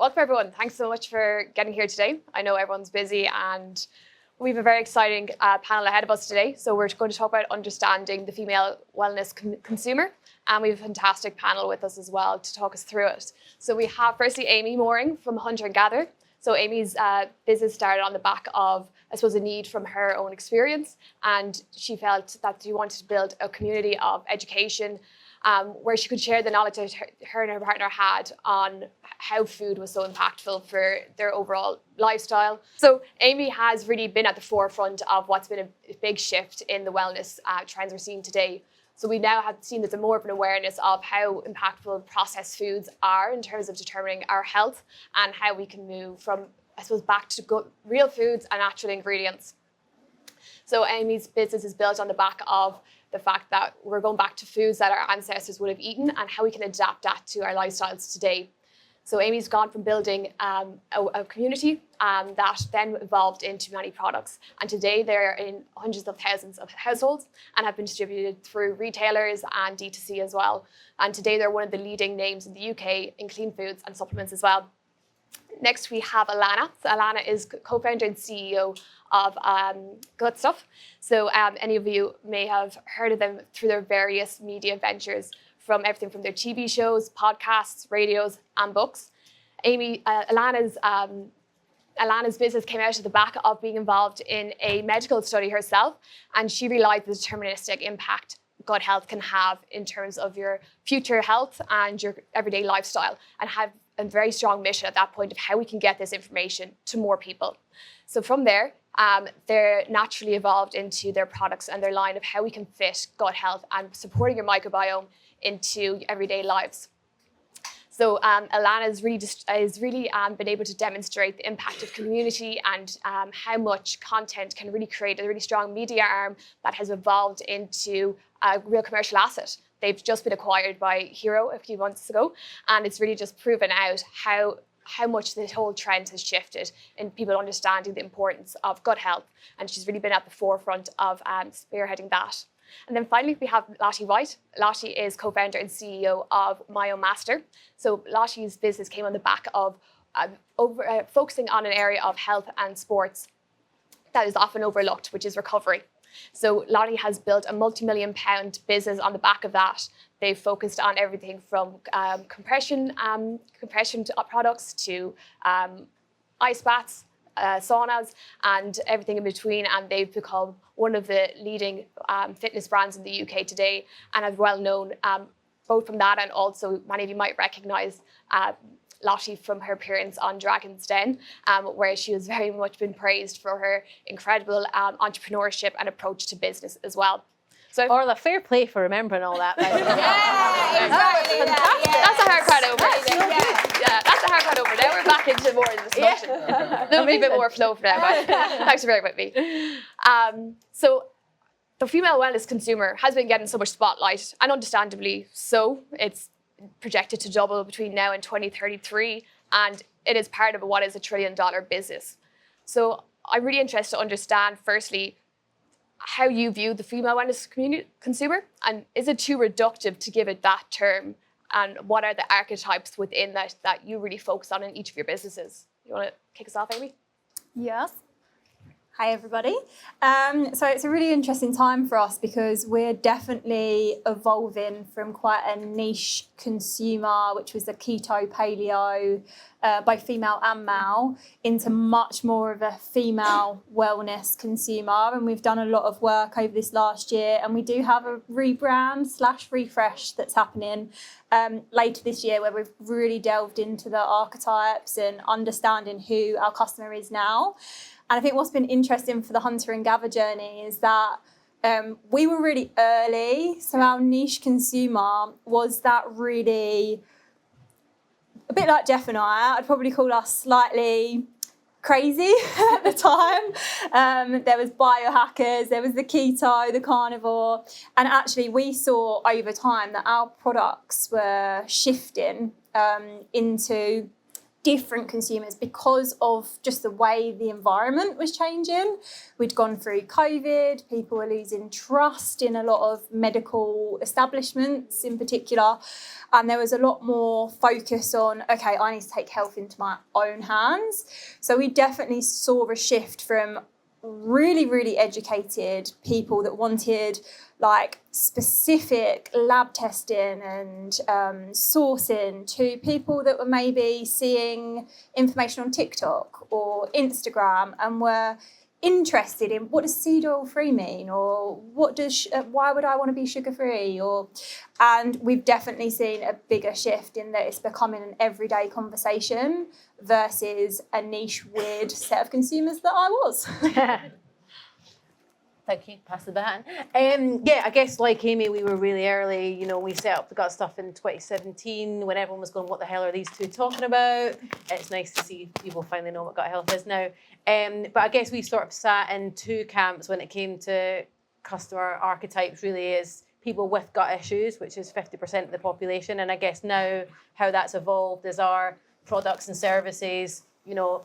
welcome everyone. Thanks so much for getting here today. I know everyone's busy and we have a very exciting panel ahead of us today. So we're going to talk about understanding the female wellness consumer. And we have a fantastic panel with us as well to talk us through it. So we have firstly Amy Mooring from Hunter and Gather. So Amy's business started on the back of, I suppose, a need from her own experience. And she felt that she wanted to build a community of education where she could share the knowledge that her and her partner had on how food was so impactful for their overall lifestyle. So Amy has really been at the forefront of what's been a big shift in the wellness trends we're seeing today. So we now have seen there's more of an awareness of how impactful processed foods are in terms of determining our health and how we can move from, I suppose, back to good, real foods and natural ingredients. So Amy's business is built on the back of the fact that we're going back to foods that our ancestors would have eaten and how we can adapt that to our lifestyles today. So Amy's gone from building a community that then evolved into many products. And today they're in hundreds of thousands of households and have been distributed through retailers and D2C as well. And today they're one of the leading names in the UK in clean foods and supplements as well. Next, we have Alana. So Alana is co-founder and CEO of Good Stuff. So any of you may have heard of them through their various media ventures, from everything from their TV shows, podcasts, radios, and books. Alana's business came out of the back of being involved in a medical study herself, and she realized the deterministic impact gut health can have in terms of your future health and your everyday lifestyle, and have a very strong mission at that point of how we can get this information to more people. So from there, they're naturally evolved into their products and their line of how we can fit gut health and supporting your microbiome into everyday lives. So Alana has really been able to demonstrate the impact of community and how much content can really create a really strong media arm that has evolved into a real commercial asset. They've just been acquired by Hero a few months ago, and it's really just proven out how much this whole trend has shifted in people understanding the importance of gut health. And she's really been at the forefront of spearheading that. And then finally, we have Lottie Whyte. Lottie is co-founder and CEO of MyoMaster. So Lottie's business came on the back of focusing on an area of health and sports that is often overlooked, which is recovery. So Lottie has built a multi-million-pound business on the back of that. They've focused on everything from compression products to ice baths, saunas, and everything in between. And they've become one of the leading fitness brands in the UK today, and are well known both from that, and also many of you might recognise Lottie from her appearance on Dragon's Den, where she has very much been praised for her incredible entrepreneurship and approach to business as well. So, Orla, fair play for remembering all that. Exactly. That's a hard crowd over. That's a hard crowd over. Now we're back into more of the discussion. There'll be a bit more flow for now, but thanks for bearing with me. So the female wellness consumer has been getting so much spotlight, and understandably so. It's projected to double between now and 2033, and it is part of what is $1 trillion business. So I'm really interested to understand, firstly, how you view the female wellness consumer, and is it too reductive to give it that term, and what are the archetypes within that you really focus on in each of your businesses? You want to kick us off, Amy? Yes. Hi, everybody. So it's a really interesting time for us because we're definitely evolving from quite a niche consumer, which was the keto, paleo, both female and male, into much more of a female wellness consumer. And we've done a lot of work over this last year, and we do have a rebrand/refresh that's happening later this year, where we've really delved into the archetypes and understanding who our customer is now. And I think what's been interesting for the Hunter and Gather journey is that we were really early. So our niche consumer was that really, a bit like Jeff and I'd probably call us slightly crazy at the time. There was biohackers, there was the keto, the carnivore. And actually we saw over time that our products were shifting into different consumers because of just the way the environment was changing. We'd gone through COVID, people were losing trust in a lot of medical establishments in particular, and there was a lot more focus on, okay, I need to take health into my own hands. So we definitely saw a shift from really, really educated people that wanted like specific lab testing and sourcing to people that were maybe seeing information on TikTok or Instagram and were interested in what does seed oil free mean, or what does why would I want to be sugar free, and we've definitely seen a bigger shift in that it's becoming an everyday conversation versus a niche weird set of consumers that I was. Thank you. Pass the baton. Yeah, I guess like Amy, we were really early. You know, we set up the Gut Stuff in 2017 when everyone was going, what the hell are these two talking about? It's nice to see people finally know what gut health is now. But I guess we sort of sat in two camps when it came to customer archetypes, really, is people with gut issues, which is 50% of the population. And I guess now how that's evolved is our products and services, you know,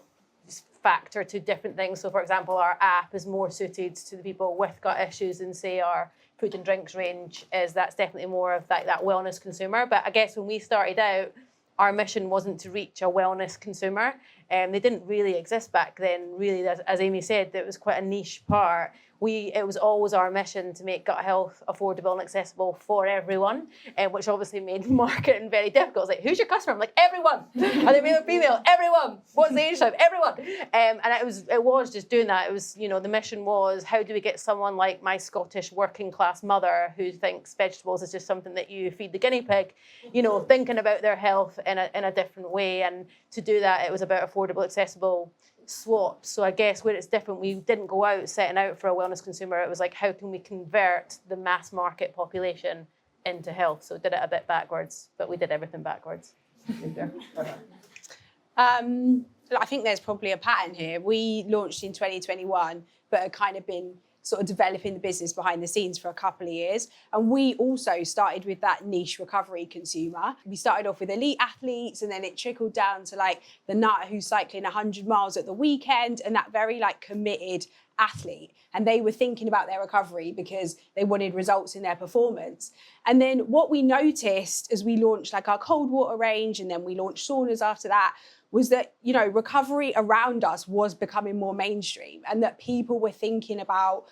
factor to different things. So for example, our app is more suited to the people with gut issues than say our food and drinks range is. That's definitely more of that wellness consumer. But I guess when we started out, our mission wasn't to reach a wellness consumer. They didn't really exist back then, really. As Amy said, it was quite a niche part. It was always our mission to make gut health affordable and accessible for everyone, which obviously made marketing very difficult. It's like, who's your customer? I'm like, everyone. Are they male or female? Everyone. What's the age type? Everyone. And it was just doing that. It was, you know, the mission was, how do we get someone like my Scottish working class mother who thinks vegetables is just something that you feed the guinea pig, you know, thinking about their health in a different way. And to do that, it was about affordable, accessible swaps. So I guess where it's different, we didn't go out setting out for a wellness consumer. It was like, how can we convert the mass market population into health? So did it a bit backwards, but we did everything backwards. I think there's probably a pattern here. We launched in 2021, but had kind of been sort of developing the business behind the scenes for a couple of years. And we also started with that niche recovery consumer. We started off with elite athletes, and then it trickled down to like the nutter who's cycling 100 miles at the weekend, and that very like committed athlete. And they were thinking about their recovery because they wanted results in their performance. And then what we noticed as we launched like our cold water range, and then we launched saunas after that, was that, you know, recovery around us was becoming more mainstream, and that people were thinking about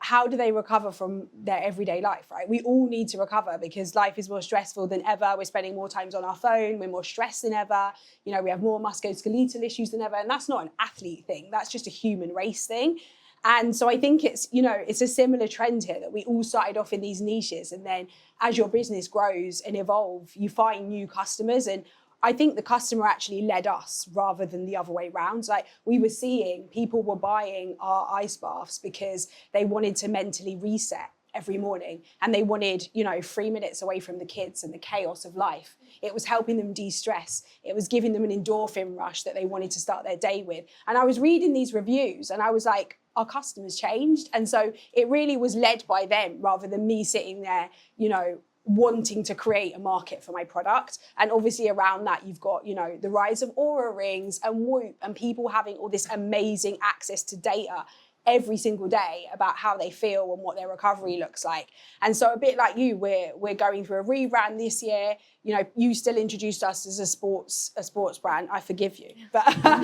how do they recover from their everyday life, right? We all need to recover because life is more stressful than ever. We're spending more time on our phone. We're more stressed than ever. You know, we have more musculoskeletal issues than ever. And that's not an athlete thing. That's just a human race thing. And so I think it's, you know, it's a similar trend here that we all started off in these niches. And then as your business grows and evolve, you find new customers. And I think the customer actually led us rather than the other way around. Like we were seeing people were buying our ice baths because they wanted to mentally reset every morning, and they wanted, you know, 3 minutes away from the kids and the chaos of life. It was helping them de-stress. It was giving them an endorphin rush that they wanted to start their day with. And I was reading these reviews and I was like, our customers changed. And so it really was led by them rather than me sitting there, you know, wanting to create a market for my product. And obviously around that, you've got, you know, the rise of Oura rings and Whoop and people having all this amazing access to data every single day about how they feel and what their recovery looks like. And so a bit like you, we're going through a rebrand this year. You know, you still introduced us as a sports brand. I forgive you. But, but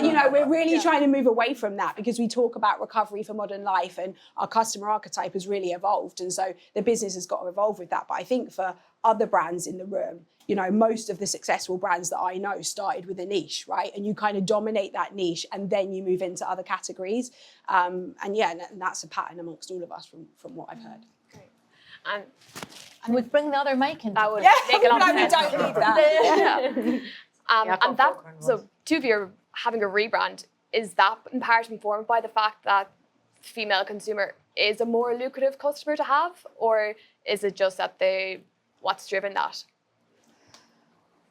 you know, we're really trying to move away from that because we talk about recovery for modern life and our customer archetype has really evolved. And so the business has got to evolve with that. But I think for other brands in the room, you know, most of the successful brands that I know started with a niche, right? And you kind of dominate that niche and then you move into other categories. And that's a pattern amongst all of us from what I've heard. Great. And we'd bring the other mic in. That would Make a lot of sense. We don't need that. And that, so two of you are having a rebrand. Is that in part informed by the fact that female consumer is a more lucrative customer to have, or is it just that what's driven that?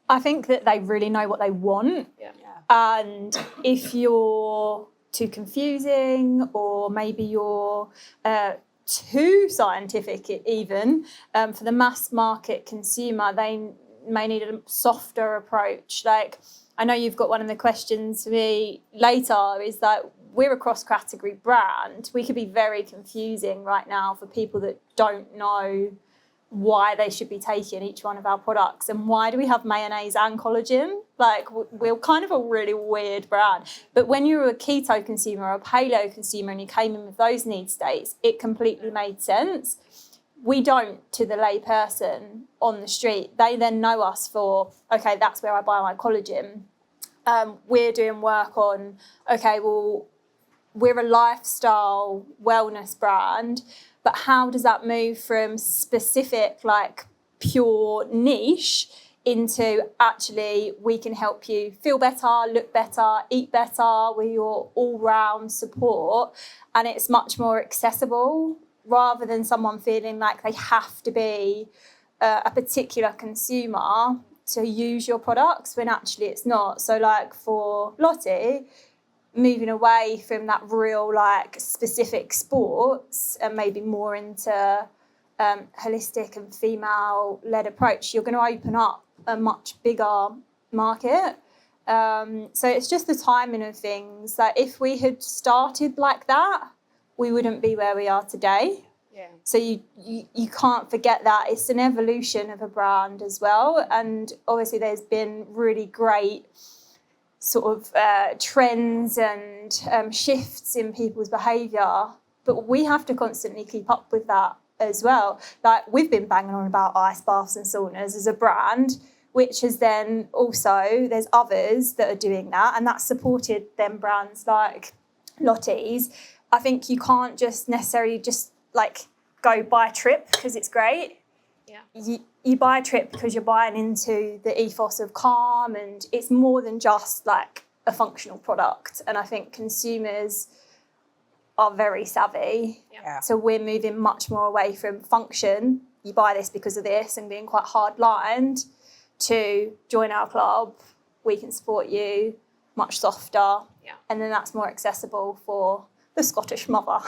I think that they really know what they want. Yeah. And if you're too confusing, or maybe you're too scientific even, for the mass market consumer, they may need a softer approach. Like I know you've got one of the questions for me later, is that we're a cross-category brand. We could be very confusing right now for people that don't know why they should be taking each one of our products. And why do we have mayonnaise and collagen? Like, we're kind of a really weird brand. But when you're a keto consumer or a paleo consumer and you came in with those need states, it completely made sense. We don't to the lay person on the street. They then know us for, okay, that's where I buy my collagen. We're doing work on, okay, well, we're a lifestyle wellness brand, but how does that move from specific, like pure niche into actually we can help you feel better, look better, eat better with your all-round support, and it's much more accessible rather than someone feeling like they have to be a particular consumer to use your products when actually it's not. So like for Lottie, moving away from that real like specific sports and maybe more into holistic and female-led approach, you're going to open up a much bigger market. So it's just the timing of things. That if we had started like that, we wouldn't be where we are today. Yeah. So you can't forget that. It's an evolution of a brand as well. And obviously there's been really great sort of trends and shifts in people's behaviour, but we have to constantly keep up with that as well. Like we've been banging on about ice baths and saunas as a brand, which has then also, there's others that are doing that, and that's supported them brands like Lottie's. I think you can't just necessarily just like go buy a trip because it's great. Yeah. You buy a trip because you're buying into the ethos of calm, and it's more than just like a functional product. And I think consumers are very savvy. Yeah. So we're moving much more away from function, you buy this because of this, and being quite hard-lined, to join our club, we can support you, much softer. Yeah. And then that's more accessible for the Scottish mother.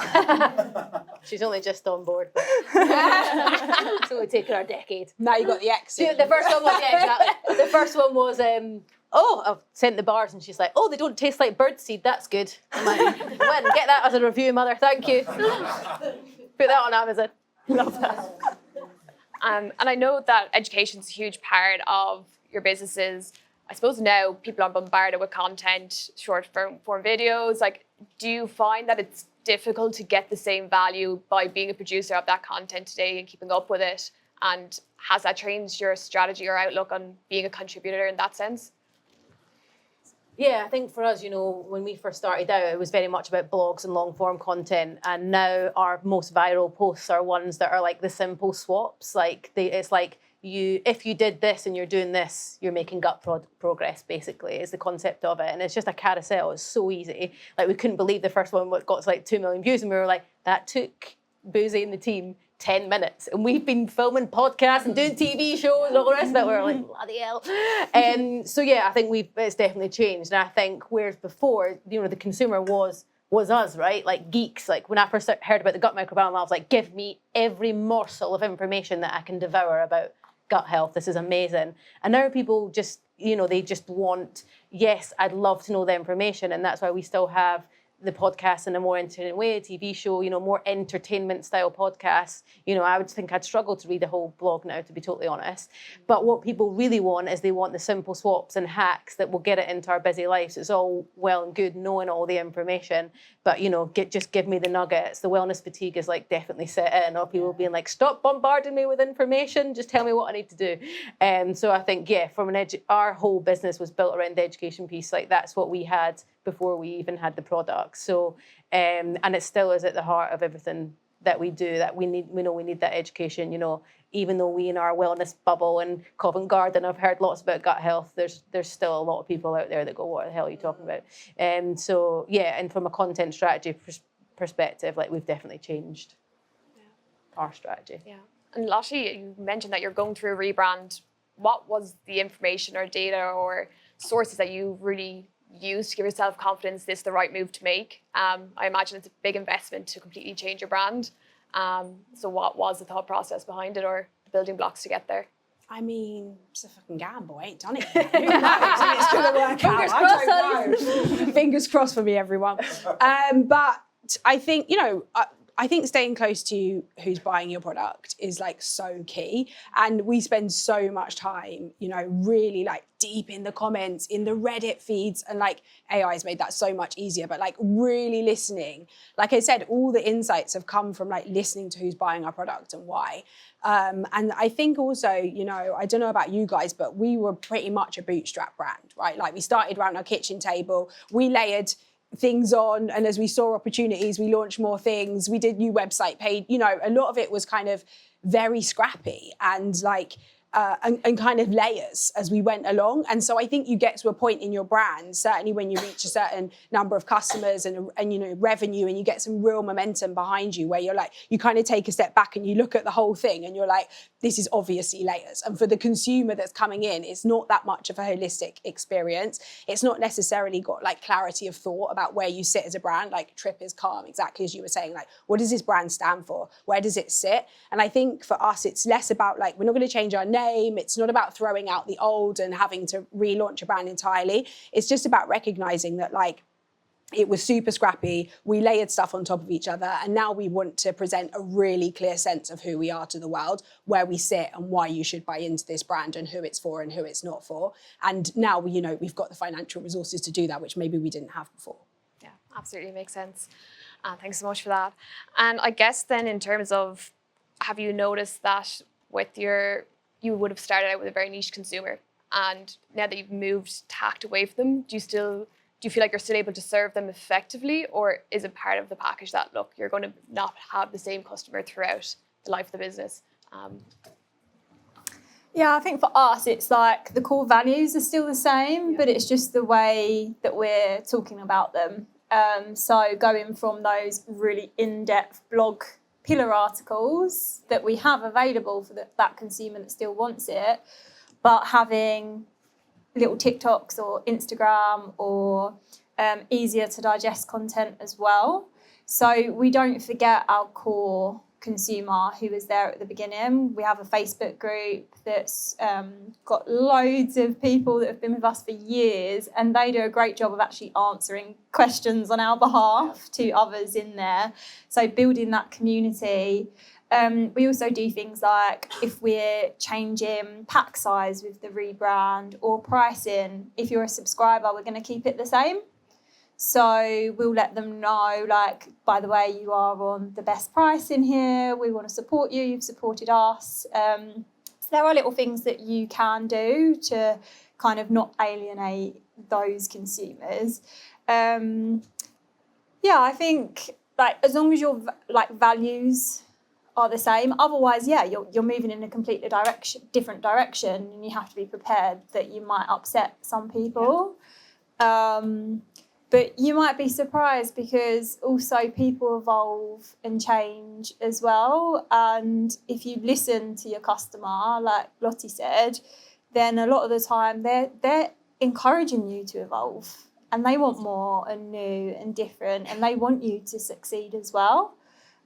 She's only just on board. It's only taken her a decade. Now you got the exit. The first one was, yeah, exactly. The first one was, I've sent the bars, and she's like, oh, they don't taste like birdseed, that's good. I'm like, when, get that as a review, mother, thank you. Put that on Amazon. Love that. And I know that education is a huge part of your businesses. I suppose now people are bombarded with content, short form videos. Like, do you find that it's difficult to get the same value by being a producer of that content today and keeping up with it? And has that changed your strategy or outlook on being a contributor in that sense? Yeah, I think for us, when we first started out, it was very much about blogs and long form content. And now our most viral posts are ones that are like the simple swaps. It's like, if you did this and you're doing this, you're making gut progress, basically, is the concept of it. And it's just a carousel. It's so easy. Like, we couldn't believe the first one got to like 2 million views, and we were like, that took Boozy and the team 10 minutes. And we've been filming podcasts and doing TV shows and all the rest of it. We're like, bloody hell. So yeah, I think it's definitely changed. And I think whereas before, the consumer was us, right? Like geeks. Like when I first heard about the gut microbiome, I was like, give me every morsel of information that I can devour about gut health. This is amazing. And now people just, they just want, yes, I'd love to know the information. And that's why we still have the podcast in a more entertaining way, a TV show, more entertainment style podcasts. I would think I'd struggle to read a whole blog now, to be totally honest. But what people really want is they want the simple swaps and hacks that will get it into our busy lives. It's all well and good knowing all the information, but just give me the nuggets. The wellness fatigue is like definitely set in, or people being like, stop bombarding me with information, just tell me what I need to do. So I think, yeah, from our whole business was built around the education piece. Like that's what we had before we even had the product. So, and it still is at the heart of everything that we do, that we know we need that education, even though we in our wellness bubble in Covent Garden, I've heard lots about gut health, there's still a lot of people out there that go, what the hell are you talking about? So yeah, and from a content strategy perspective, like we've definitely changed our strategy. Yeah. And Lottie, you mentioned that you're going through a rebrand. What was the information or data or sources that you really used to give yourself confidence this is the right move to make? I imagine it's a big investment to completely change your brand. So what was the thought process behind it, or the building blocks to get there? I mean, it's a fucking gamble. I ain't done it yet. Who knows if it's going to work out? I don't know. Fingers crossed for me, everyone. But I think, I think staying close to who's buying your product is like so key. And we spend so much time, really like deep in the comments, in the Reddit feeds, and like AI has made that so much easier, but like really listening. Like I said, all the insights have come from like listening to who's buying our product and why. And I think also, I don't know about you guys, but we were pretty much a bootstrap brand, right? Like we started around our kitchen table, we layered things on, and as we saw opportunities, we launched more things. We did new website page. A lot of it was kind of very scrappy and like and kind of layers as we went along. And so I think you get to a point in your brand, certainly when you reach a certain number of customers and revenue, and you get some real momentum behind you, where you're like, you kind of take a step back and you look at the whole thing and you're like, this is obviously layers. And for the consumer that's coming in, it's not that much of a holistic experience. It's not necessarily got like clarity of thought about where you sit as a brand. Like Trip is calm, exactly as you were saying, like, what does this brand stand for? Where does it sit? And I think for us, it's less about like, we're not going to change our name. It's not about throwing out the old and having to relaunch a brand entirely. It's just about recognizing that like, it was super scrappy. We layered stuff on top of each other. And now we want to present a really clear sense of who we are to the world, where we sit and why you should buy into this brand and who it's for and who it's not for. And now, we've got the financial resources to do that, which maybe we didn't have before. Yeah, absolutely makes sense. Thanks so much for that. And I guess then in terms of, have you noticed that you would have started out with a very niche consumer, and now that you've tacked away from them, do you feel like you're still able to serve them effectively, or is it part of the package that, look, you're going to not have the same customer throughout the life of the business? Yeah, I think for us, it's like the core values are still the same, but it's just the way that we're talking about them. So going from those really in-depth blog pillar articles that we have available for that consumer that still wants it, but having little TikToks or Instagram or easier to digest content as well. So we don't forget our core consumer who was there at the beginning. We have a Facebook group that's got loads of people that have been with us for years, and they do a great job of actually answering questions on our behalf to others in there. So building that community. We also do things like if we're changing pack size with the rebrand or pricing, if you're a subscriber, we're going to keep it the same. So we'll let them know, like, by the way, you are on the best price in here. We want to support you. You've supported us. So there are little things that you can do to kind of not alienate those consumers. I think like as long as your like values are the same. Otherwise, you're moving in a completely different direction, and you have to be prepared that you might upset some people. But you might be surprised because also people evolve and change as well. And if you listen to your customer, like Lottie said, then a lot of the time they're encouraging you to evolve, and they want more and new and different, and they want you to succeed as well.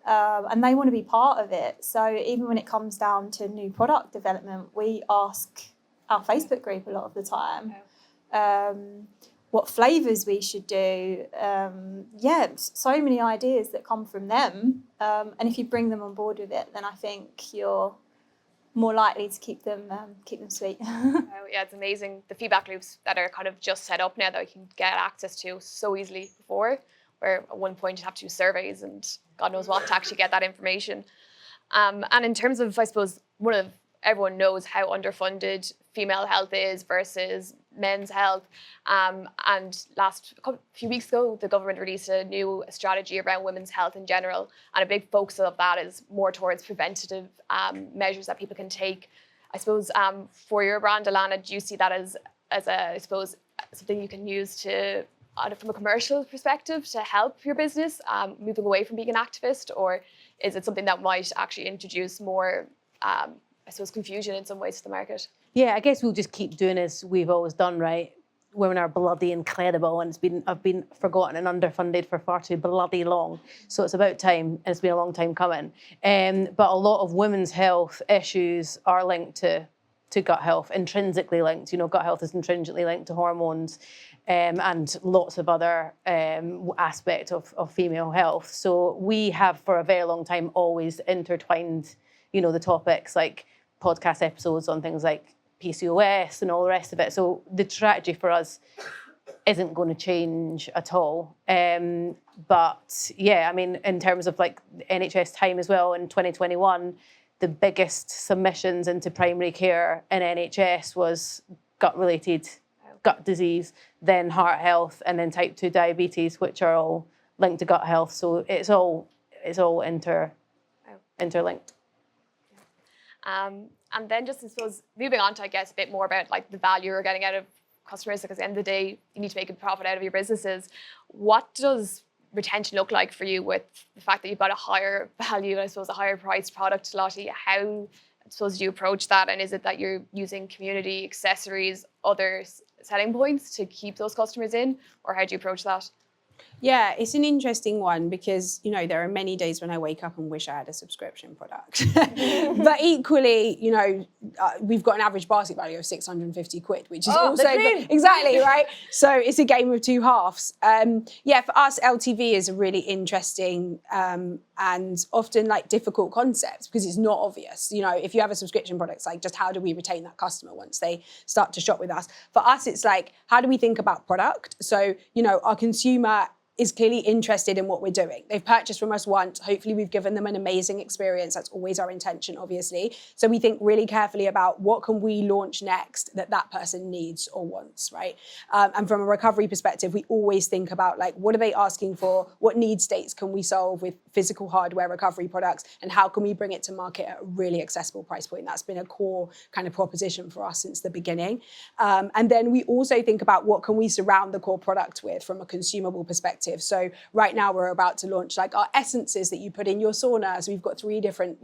And they want to be part of it. So even when it comes down to new product development, we ask our Facebook group a lot of the time what flavours we should do. So many ideas that come from them. And if you bring them on board with it, then I think you're more likely to keep them sweet. Yeah, it's amazing. The feedback loops that are kind of just set up now that we can get access to so easily before, where at one point you'd have to do surveys and God knows what to actually get that information. And in terms of, I suppose, everyone knows how underfunded female health is versus men's health. And a few weeks ago, the government released a new strategy around women's health in general. And a big focus of that is more towards preventative measures that people can take. I suppose for your brand, Alana, do you see that as I suppose, something you can use to, from a commercial perspective, to help your business moving away from being an activist? Or is it something that might actually introduce more, I suppose, confusion in some ways to the market? Yeah, I guess we'll just keep doing as we've always done, right? Women are bloody incredible, and I've been forgotten and underfunded for far too bloody long. So it's about time, and it's been a long time coming. But a lot of women's health issues are linked to gut health, intrinsically linked. Gut health is intrinsically linked to hormones and lots of other aspects of female health. So we have for a very long time always intertwined, the topics like podcast episodes on things like PCOS and all the rest of it. So the strategy for us isn't going to change at all. But yeah, I mean, in terms of like NHS time as well, in 2021, the biggest submissions into primary care in NHS was gut-related gut disease, then heart health, and then type 2 diabetes, which are all linked to gut health. So it's all interlinked. And then just, I suppose, moving on to, I guess, a bit more about like the value you're getting out of customers, because at the end of the day, you need to make a profit out of your businesses. What does retention look like for you with the fact that you've got a higher value, I suppose, a higher priced product, Lottie? How, I suppose, do you approach that? And is it that you're using community, accessories, other selling points to keep those customers in? Or how do you approach that? Yeah, it's an interesting one because, there are many days when I wake up and wish I had a subscription product. But equally, we've got an average basket value of 650 quid, which is also... Exactly, right? So it's a game of two halves. For us, LTV is a really interesting and often like difficult concept because it's not obvious. If you have a subscription product, it's like, just how do we retain that customer once they start to shop with us? For us, it's like, how do we think about product? So, our consumer is clearly interested in what we're doing. They've purchased from us once. Hopefully we've given them an amazing experience. That's always our intention, obviously. So we think really carefully about what can we launch next that person needs or wants, right? And from a recovery perspective, we always think about like, what are they asking for? What need states can we solve with physical hardware recovery products? And how can we bring it to market at a really accessible price point? That's been a core kind of proposition for us since the beginning. And then we also think about what can we surround the core product with from a consumable perspective. So right now we're about to launch like our essences that you put in your sauna. So we've got 3 different,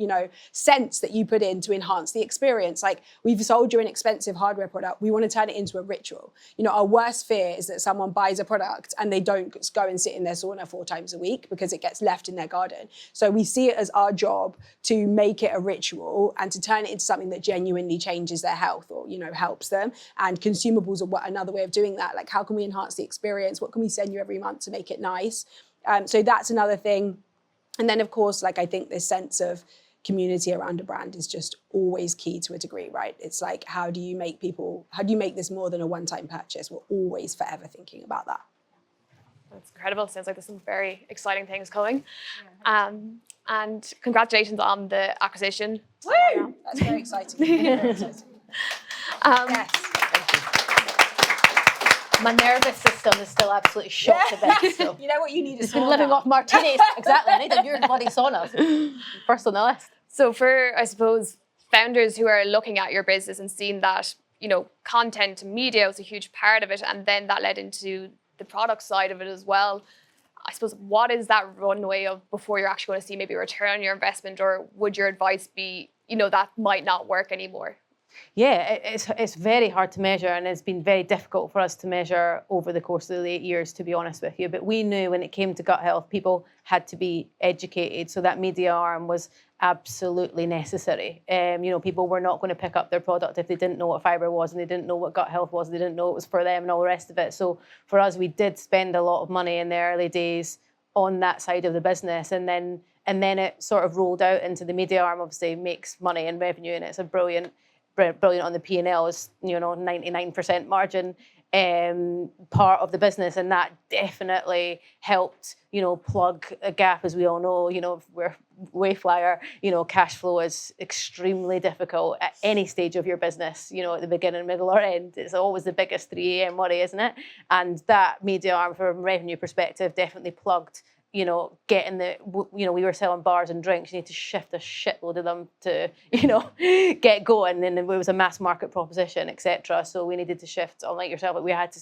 scents that you put in to enhance the experience. Like we've sold you an expensive hardware product. We want to turn it into a ritual. Our worst fear is that someone buys a product and they don't go and sit in their sauna 4 times a week because it gets left in their garden. So we see it as our job to make it a ritual and to turn it into something that genuinely changes their health or, helps them. And consumables are another way of doing that. Like how can we enhance the experience? What can we send you every month to make it nice? So that's another thing. And then of course, like I think this sense of community around a brand is just always key to a degree, right? It's like, how do you make this more than a one-time purchase? We're always forever thinking about that. That's incredible. Sounds like there's some very exciting things coming. And congratulations on the acquisition. Woo! That's very exciting. Very exciting. Yes. My nervous system is still absolutely shot to bits. So. You know what you need? It's been living off martinis. Exactly. I need a new bloody sauna. First on the list. So for, I suppose, founders who are looking at your business and seeing that, content and media was a huge part of it, and then that led into the product side of it as well. I suppose, what is that runway of before you're actually going to see maybe a return on your investment, or would your advice be, that might not work anymore? Yeah, it's very hard to measure, and it's been very difficult for us to measure over the course of the late years, to be honest with you. But we knew when it came to gut health, people had to be educated. So that media arm was absolutely necessary. People were not going to pick up their product if they didn't know what fibre was, and they didn't know what gut health was, and they didn't know it was for them and all the rest of it. So for us, we did spend a lot of money in the early days on that side of the business, and then it sort of rolled out into the media arm. Obviously makes money and revenue, and it's a brilliant on the P&L, is 99% margin part of the business, and that definitely helped plug a gap. As we all know, we're Wayflyer, cash flow is extremely difficult at any stage of your business, at the beginning, middle or end. It's always the biggest 3 a.m. worry, isn't it? And that media arm from a revenue perspective definitely plugged getting we were selling bars and drinks. You need to shift a shitload of them to, get going. And it was a mass market proposition, etc. So we needed to shift, unlike yourself, but we had to,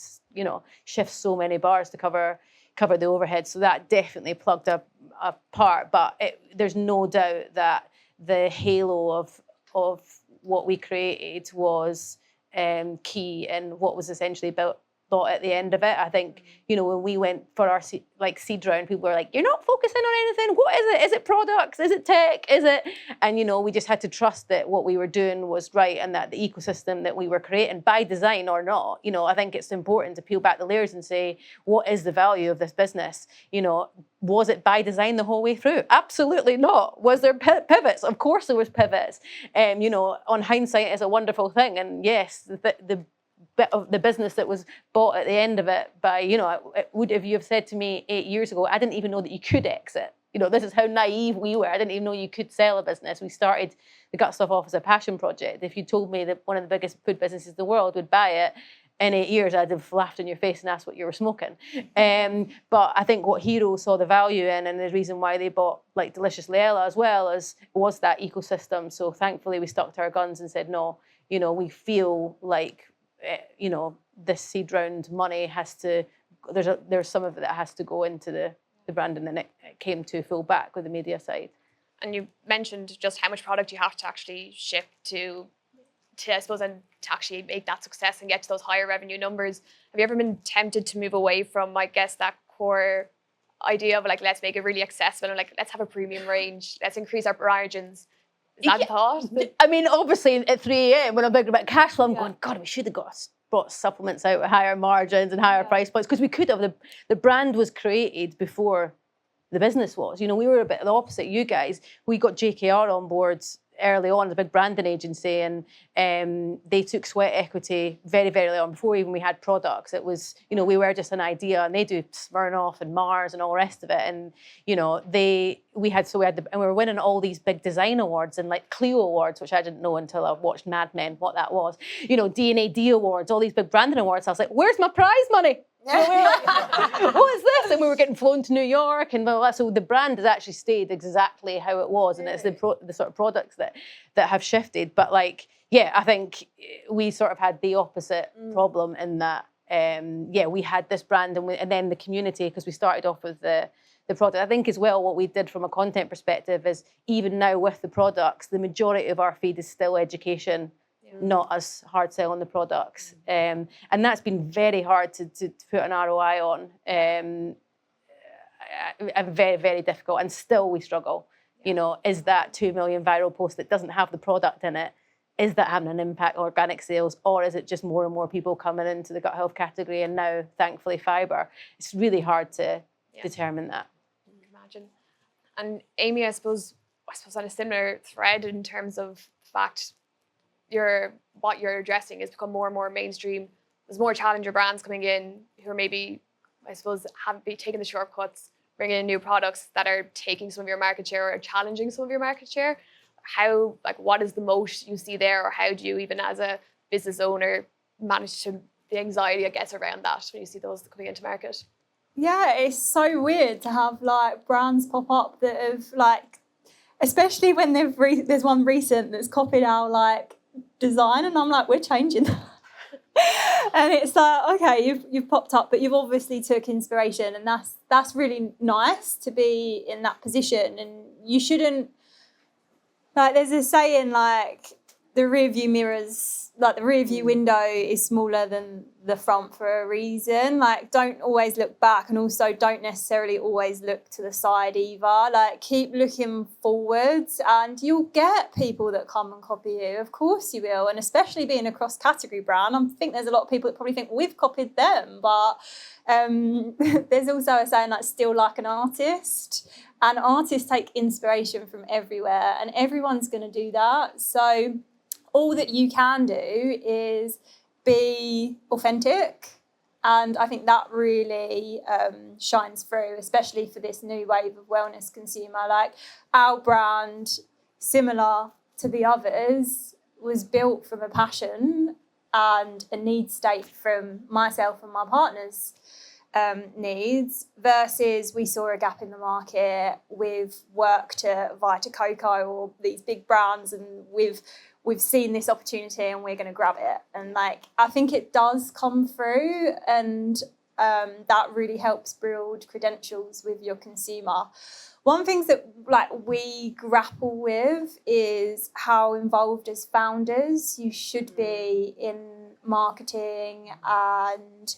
shift so many bars to cover the overhead. So that definitely plugged a part. But there's no doubt that the halo of what we created was key, and what was essentially built thought at the end of it. I think, when we went for our seed round, people were like, you're not focusing on anything. What is it? Is it products? Is it tech? Is it? And, we just had to trust that what we were doing was right and that the ecosystem that we were creating by design or not, I think it's important to peel back the layers and say, what is the value of this business? Was it by design the whole way through? Absolutely not. Was there pivots? Of course there was pivots. On hindsight is a wonderful thing. And yes, the bit of the business that was bought at the end of it by, it would, if you have said to me 8 years ago, I didn't even know that you could exit. This is how naive we were. I didn't even know you could sell a business. We started the Gut Stuff off as a passion project. If you told me that one of the biggest food businesses in the world would buy it in 8 years, I'd have laughed in your face and asked what you were smoking. But I think what Hero saw the value in, and the reason why they bought like Delicious Leella as well, was that ecosystem. So thankfully we stuck to our guns and said, no, we feel like, this seed round money has to, there's some of it that has to go into the brand, and then it came to full back with the media side. And you mentioned just how much product you have to actually ship to I suppose, and to actually make that success and get to those higher revenue numbers. Have you ever been tempted to move away from, I guess, that core idea of like, let's make it really accessible and like, let's have a premium range, let's increase our margins? Is that a thought? I mean, obviously at 3 a.m. when I'm thinking about cash flow, I'm going, God, we should have brought supplements out with higher margins and higher price points, because we could have. The brand was created before the business was. We were a bit the opposite. You guys, we got JKR on board early on, the big branding agency, and they took sweat equity very, very early on, before even we had products. It was, we were just an idea, and they do Smirnoff and Mars and all the rest of it. And, we were winning all these big design awards and like Clio awards, which I didn't know until I watched Mad Men, what that was. D&AD awards, all these big branding awards. I was like, where's my prize money? What is this? And we were getting flown to New York and blah, blah, blah. So the brand has actually stayed exactly how it was, and it's the sort of products that have shifted. But like, I think we sort of had the opposite problem in that. We had this brand, and then the community, because we started off with the product. I think as well, what we did from a content perspective is, even now with the products, the majority of our feed is still education. Not as hard sell on the products, and that's been very hard to put an ROI on, and very, very difficult, and still we struggle. Is that 2 million viral post that doesn't have the product in it, is that having an impact on organic sales, or is it just more and more people coming into the gut health category, and now thankfully fibre? It's really hard to determine that. Imagine. And Amy, I suppose on a similar thread in terms of fact, what you're addressing has become more and more mainstream. There's more challenger brands coming in who are maybe, I suppose, have been taking the shortcuts, bringing in new products that are taking some of your market share or challenging some of your market share. What is the moat you see there, or how do you, even as a business owner, manage the anxiety, I guess, around that when you see those coming into market? Yeah, it's so weird to have like brands pop up that have like, especially when there's one recent that's copied our like design, and I'm like, we're changing that. And it's like, okay, you've popped up, but you've obviously took inspiration, and that's really nice to be in that position. And you shouldn't, like, there's a saying like, the rear view mirrors, like the rear view window is smaller than the front for a reason. Like, don't always look back, and also don't necessarily always look to the side either. Like, keep looking forwards, and you'll get people that come and copy you. Of course you will. And especially being a cross-category brand, I think there's a lot of people that probably think we've copied them, but there's also a saying like, still like an artist. And artists take inspiration from everywhere, and everyone's going to do that. So all that you can do is be authentic. And I think that really shines through, especially for this new wave of wellness consumer. Like, our brand, similar to the others, was built from a passion and a need state from myself and my partner's needs, versus we saw a gap in the market with work to Vita Coco or these big brands, and we've seen this opportunity and we're going to grab it. And like, I think it does come through, and that really helps build credentials with your consumer. One thing that like we grapple with is how involved as founders you should be in marketing and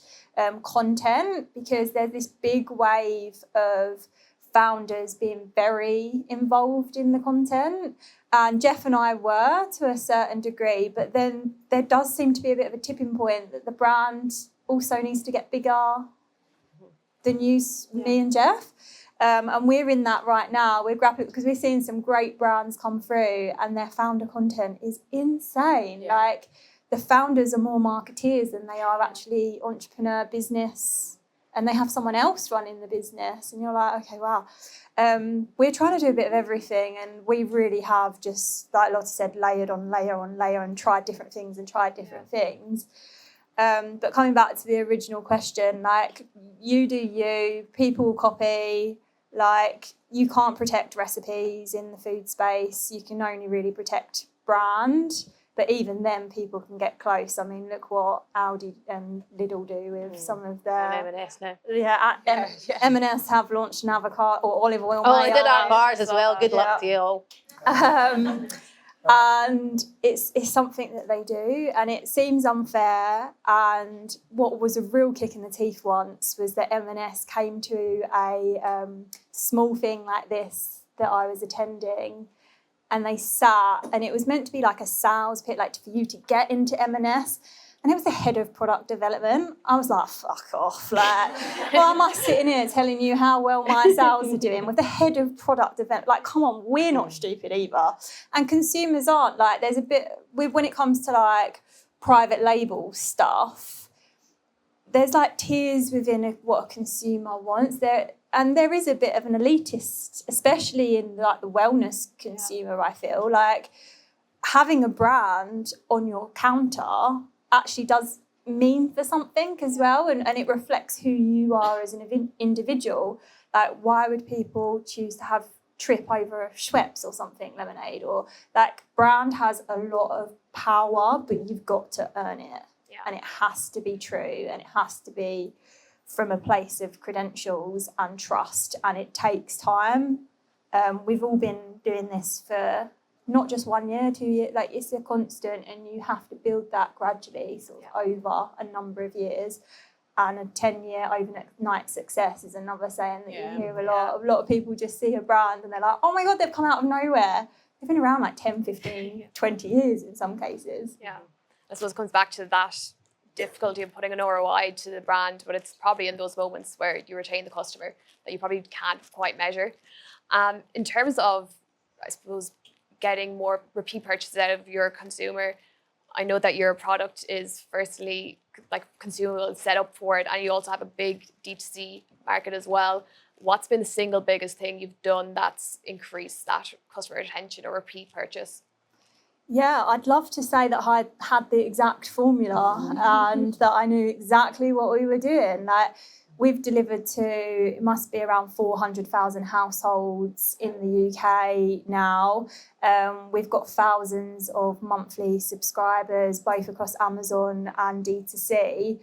content, because there's this big wave of founders being very involved in the content. And Jeff and I were to a certain degree, but then there does seem to be a bit of a tipping point that the brand also needs to get bigger than me and Jeff. And we're in that right now. We're grappling because we're seeing some great brands come through and their founder content is insane. Yeah. Like, the founders are more marketeers than they are actually entrepreneur business, and they have someone else running the business. And you're like, okay, wow. We're trying to do a bit of everything, and we really have just, like Lottie said, layered on layer on layer and tried different things and tried different things. But coming back to the original question, like, you do you, people will copy. Like, you can't protect recipes in the food space. You can only really protect brand. But even then, people can get close. I mean, look what Aldi and Lidl do with some of their... And M&S now. Yeah, M&S have launched an avocado or olive oil Oh, mayo. they did our bars as well. Good luck to you all. And it's something that they do, and it seems unfair. And what was a real kick in the teeth once was that M&S came to a small thing like this that I was attending, and they sat, and it was meant to be like a sales pitch, like for you to get into M&S. And it was the head of product development. I was like, fuck off. Like, why am I sitting here telling you how well my sales are doing with the head of product development? Like, come on, we're not stupid either. And consumers aren't. Like, there's a bit, when it comes to like private label stuff, there's like tiers within what a consumer wants. And there is a bit of an elitist, especially in like the wellness consumer, I feel. Like, having a brand on your counter actually does mean for something as well, and it reflects who you are as an individual. Like, why would people choose to have trip over a Schweppes or something, lemonade? Or, like, brand has a lot of power, but you've got to earn it. Yeah. And it has to be true, and it has to be from a place of credentials and trust, and it takes time. We've all been doing this for not just 1 year, 2 years, like, it's a constant, and you have to build that gradually sort of over a number of years. And a 10-year overnight success is another saying that you hear a lot. A lot of people just see a brand and they're like, oh my God, they've come out of nowhere. They've been around like 10, 15, 20 years in some cases. Yeah. I suppose it comes back to that difficulty of putting an ROI to the brand, but it's probably in those moments where you retain the customer that you probably can't quite measure. In terms of, I suppose, getting more repeat purchases out of your consumer, I know that your product is firstly like consumable, set up for it, and you also have a big D2C market as well. What's been the single biggest thing you've done that's increased that customer retention or repeat purchase? Yeah, I'd love to say that I had the exact formula and that I knew exactly what we were doing. Like, we've delivered to, it must be around 400,000 households in the UK now. We've got thousands of monthly subscribers, both across Amazon and D2C.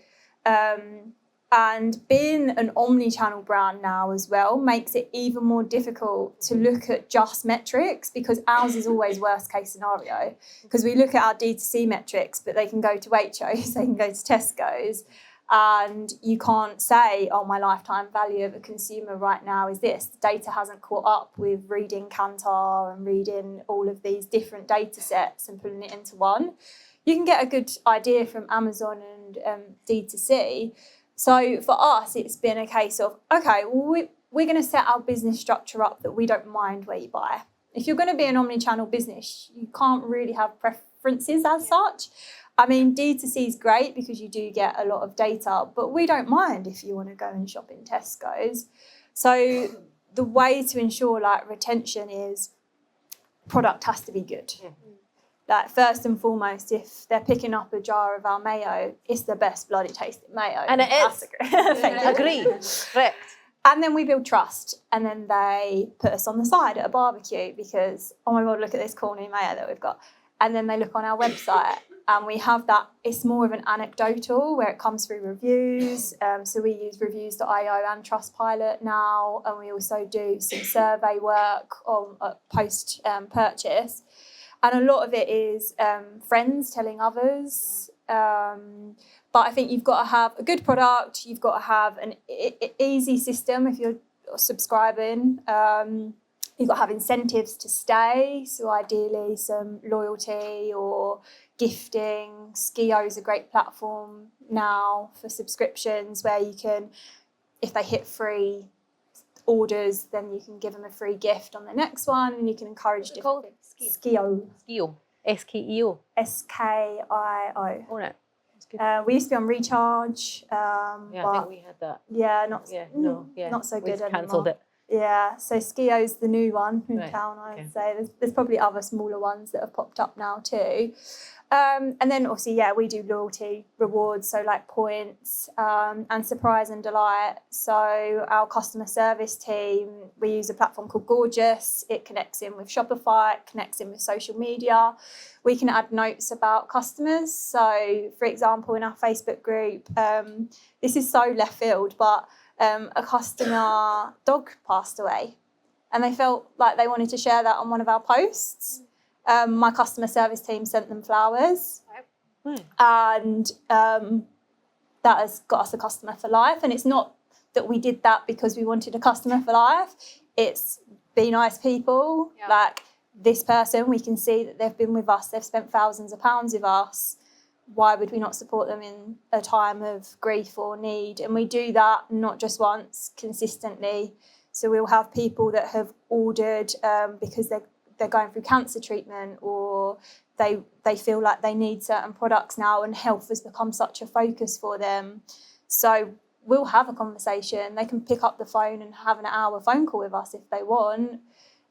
And being an omni-channel brand now as well makes it even more difficult to look at just metrics, because ours is always worst case scenario. Because we look at our D2C metrics, but they can go to Waitrose, they can go to Tesco's, and you can't say, oh, my lifetime value of a consumer right now is this. The data hasn't caught up with reading Kantar and reading all of these different data sets and putting it into one. You can get a good idea from Amazon and D2C. So for us, it's been a case of, okay, well, we're going to set our business structure up that we don't mind where you buy. If you're going to be an omni-channel business, you can't really have preferences as such. I mean, D2C is great because you do get a lot of data, but we don't mind if you want to go and shop in Tesco's. So the way to ensure like retention is product has to be good. Like, first and foremost, if they're picking up a jar of our mayo, it's the best bloody tasting mayo. And it is. Agreed. Correct. And then we build trust, and then they put us on the side at a barbecue because, oh my God, look at this cool new mayo that we've got. And then they look on our website, and we have that. It's more of an anecdotal where it comes through reviews. So we use reviews.io and Trustpilot now, and we also do some survey work on post purchase. And a lot of it is friends telling others. But I think you've got to have a good product. You've got to have an easy system if you're subscribing. You've got to have incentives to stay. So ideally some loyalty or gifting. Skio is a great platform now for subscriptions where you can, if they hit 3 orders, then you can give them a free gift on the next one, and you can encourage different things. Skio. Skio. S-K-E-O. S-K-I-O. Oh, no. That's good. We used to be on Recharge. Yeah, but I think we had that. yeah, not so good anymore. Cancelled it. Yeah, so Skio's the new one in Right, town, I'd okay. say. There's probably other smaller ones that have popped up now too. And then obviously, yeah, we do loyalty rewards, so like points and surprise and delight. So our customer service team, we use a platform called Gorgeous. It connects in with Shopify, it connects in with social media. We can add notes about customers. So for example, in our Facebook group, this is so left field, but a customer dog passed away and they felt like they wanted to share that on one of our posts. My customer service team sent them flowers and that has got us a customer for life. And it's not that we did that because we wanted a customer for life. It's be nice people. Yeah. Like this person, we can see that they've been with us. They've spent thousands of pounds with us. Why would we not support them in a time of grief or need? And we do that not just once, consistently. So we'll have people that have ordered because they're going through cancer treatment, or they feel like they need certain products now and health has become such a focus for them. So we'll have a conversation. They can pick up the phone and have an hour phone call with us if they want.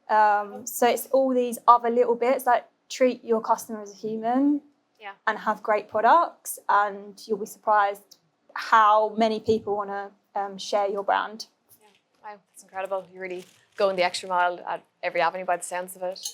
So it's all these other little bits, like treat your customer as a human. Yeah. And have great products, and you'll be surprised how many people want to share your brand. Yeah. Wow, that's incredible. You're really going the extra mile at every avenue by the sounds of it.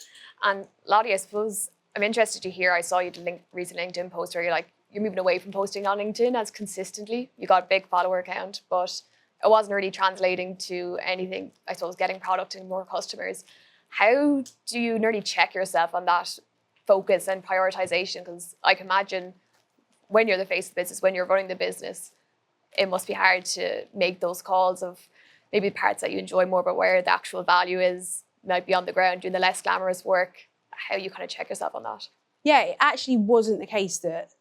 And Lottie, I suppose I'm interested to hear, I saw you did a recent LinkedIn post where you're moving away from posting on LinkedIn as consistently. You got a big follower count, but it wasn't really translating to anything, I suppose, getting product and more customers. How do you nearly check yourself on that focus and prioritization? Because I can imagine when you're the face of the business, when you're running the business, it must be hard to make those calls of maybe parts that you enjoy more, but where the actual value is might be on the ground, doing the less glamorous work. How you kind of check yourself on that? Yeah, it actually wasn't the case that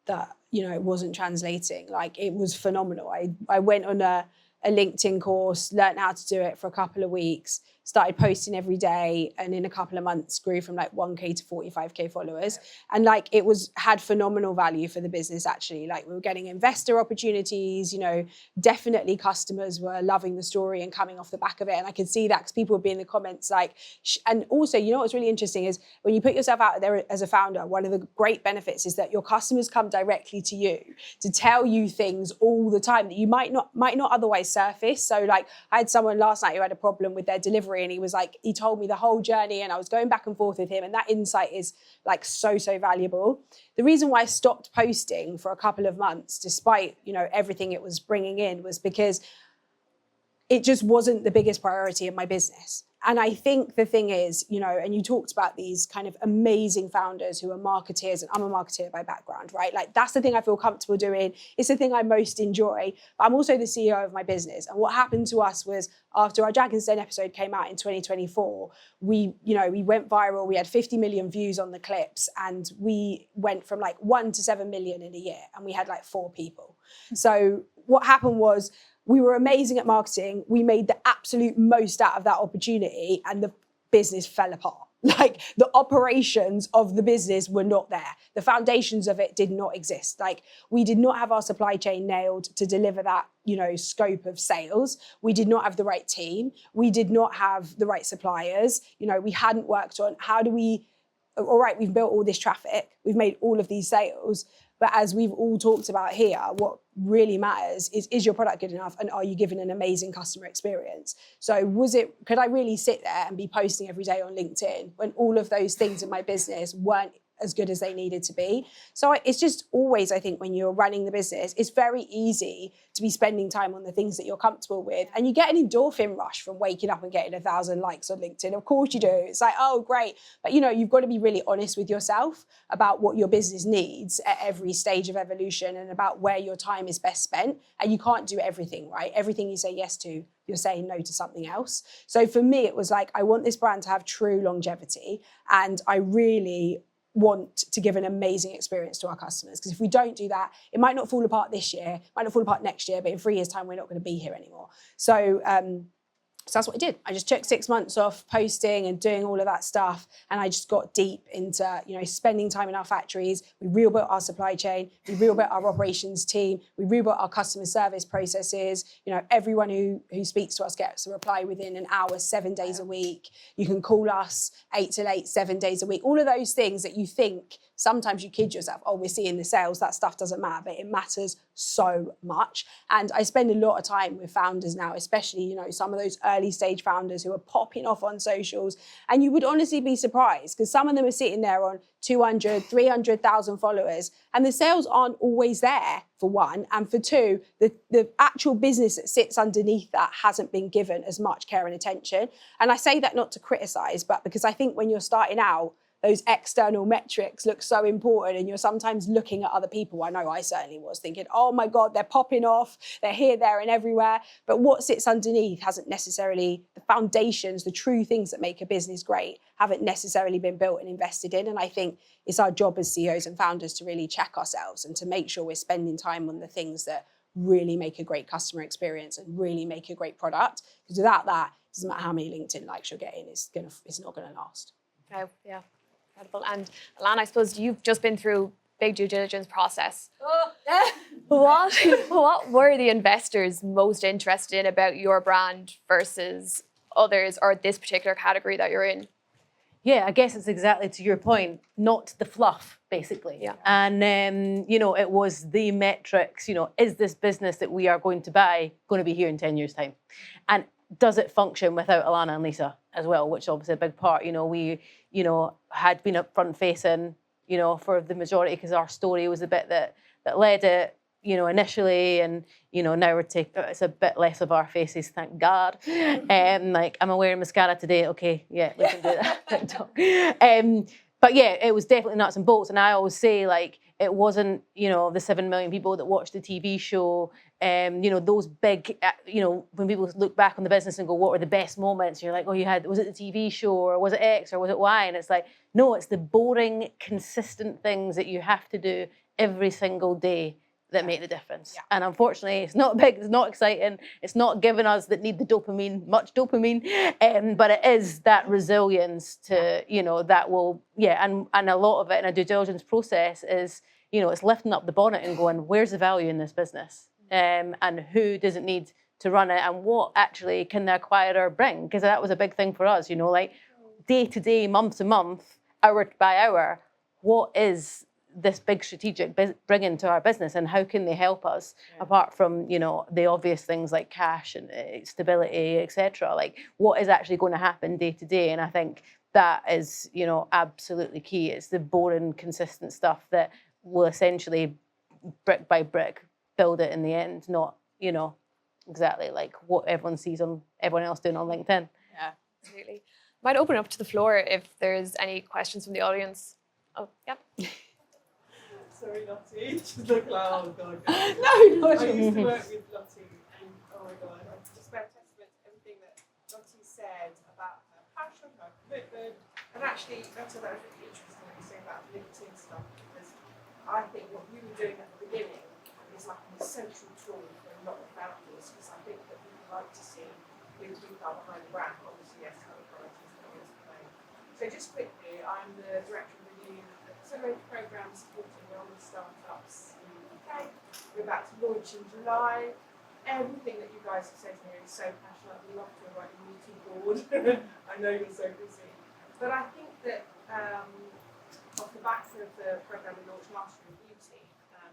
it wasn't translating. Like, it was phenomenal. I went on a LinkedIn course, learned how to do it for a couple of weeks, started posting every day, and in a couple of months grew from 1K to 45K followers. And it had phenomenal value for the business, actually. We were getting investor opportunities, definitely customers were loving the story and coming off the back of it. And I could see that because people would be in the comments and also, what's really interesting is when you put yourself out there as a founder, one of the great benefits is that your customers come directly to you to tell you things all the time that you might not otherwise surface. So I had someone last night who had a problem with their delivery, and he told me the whole journey, and I was going back and forth with him, and that insight is so valuable. The reason why I stopped posting for a couple of months, despite everything it was bringing in, was because it just wasn't the biggest priority in my business. And I think the thing is, and you talked about these kind of amazing founders who are marketeers, and I'm a marketeer by background, right? That's the thing I feel comfortable doing. It's the thing I most enjoy. But I'm also the CEO of my business. And what happened to us was, after our Dragon's Den episode came out in 2024, we went viral. We had 50 million views on the clips, and we went from 1 to 7 million in a year, and we had 4 people. So what happened was, we were amazing at marketing. We made the absolute most out of that opportunity, and the business fell apart. The operations of the business were not there. The foundations of it did not exist. We did not have our supply chain nailed to deliver that, scope of sales. We did not have the right team. We did not have the right suppliers. We hadn't worked on all right, we've built all this traffic. We've made all of these sales. But as we've all talked about here, what really matters is your product good enough, and are you giving an amazing customer experience? So could I really sit there and be posting every day on LinkedIn when all of those things in my business weren't as good as they needed to be. So it's just always, I think, when you're running the business, it's very easy to be spending time on the things that you're comfortable with. And you get an endorphin rush from waking up and getting 1,000 likes on LinkedIn. Of course you do. It's like, oh, great. But, you've got to be really honest with yourself about what your business needs at every stage of evolution and about where your time is best spent. And you can't do everything, right? Everything you say yes to, you're saying no to something else. So for me, it was like, I want this brand to have true longevity. And I really want to give an amazing experience to our customers. Because if we don't do that, it might not fall apart this year, might not fall apart next year, but in 3 years' time, we're not going to be here anymore. So that's what I did. I just took 6 months off posting and doing all of that stuff. And I just got deep into, spending time in our factories. We rebuilt our supply chain. We rebuilt our operations team. We rebuilt our customer service processes. Everyone who speaks to us gets a reply within an hour, 7 days a week. You can call us 8 till 8, 7 days a week. All of those things that you think, sometimes you kid yourself, oh, we're seeing the sales, that stuff doesn't matter, but it matters so much. And I spend a lot of time with founders now, especially, some of those early stage founders who are popping off on socials. And you would honestly be surprised because some of them are sitting there on 200, 300,000 followers. And the sales aren't always there, for one. And for two, the actual business that sits underneath that hasn't been given as much care and attention. And I say that not to criticize, but because I think when you're starting out, those external metrics look so important and you're sometimes looking at other people. I know I certainly was thinking, oh my God, they're popping off, they're here, there and everywhere. But what sits underneath hasn't necessarily, the foundations, the true things that make a business great haven't necessarily been built and invested in. And I think it's our job as CEOs and founders to really check ourselves and to make sure we're spending time on the things that really make a great customer experience and really make a great product. Because without that, it doesn't matter how many LinkedIn likes you're getting, it's not gonna last. Oh, yeah. Incredible. And Alana, I suppose you've just been through big due diligence process. What were the investors most interested in about your brand versus others or this particular category that you're in? Yeah, I guess it's exactly to your point, not the fluff, basically. Yeah. And, it was the metrics, is this business that we are going to buy going to be here in 10 years' time? And does it function without Alana and Lisa as well, which is obviously a big part. We, had been up front facing, for the majority because our story was the bit that led it, initially. And, now it's a bit less of our faces, thank God. Like, am I wearing mascara today? Okay, yeah, we can do that. But yeah, it was definitely nuts and bolts. And I always say, like, it wasn't, the 7 million people that watched the TV show, those big, when people look back on the business and go, what were the best moments? You're like, oh, was it the TV show or was it X or was it Y? And it's like, no, it's the boring, consistent things that you have to do every single day that make the difference. Yeah. And unfortunately, it's not big, it's not exciting, it's not giving us that need the dopamine, much dopamine, but it is that resilience to, that will, and a lot of it in a due diligence process is, it's lifting up the bonnet and going, where's the value in this business? And who does it need to run it? And what actually can the acquirer bring? Because that was a big thing for us, like day to day, month to month, hour by hour, what is this big strategic bringing to our business and how can they help us apart from, the obvious things like cash and stability, etc. Like what is actually going to happen day to day? And I think that is, absolutely key. It's the boring, consistent stuff that will essentially brick by brick build it in the end, not, exactly like what everyone sees on everyone else doing on LinkedIn. Yeah, absolutely. Might open up to the floor if there's any questions from the audience. Oh, yeah. Sorry, Lottie. Just look like, oh God. No, I used to work with Lottie, and oh my God, I just bear testament to everything that Lottie said about her passion, her commitment, and actually, that was really interesting what you say about LinkedIn stuff, because I think what you were doing at the beginning is like an essential tool for a lot of founders, because I think that people like to see who people are behind the brand. Obviously, yes, how the product is going to play. So just quickly, I'm the director of the new accelerator program supporting wellness startups in the UK. We're about to launch in July. Everything that you guys have said here is so passionate. We love to write a meeting board. I know you're so busy. But I think that off the back of the program we launched last year in beauty,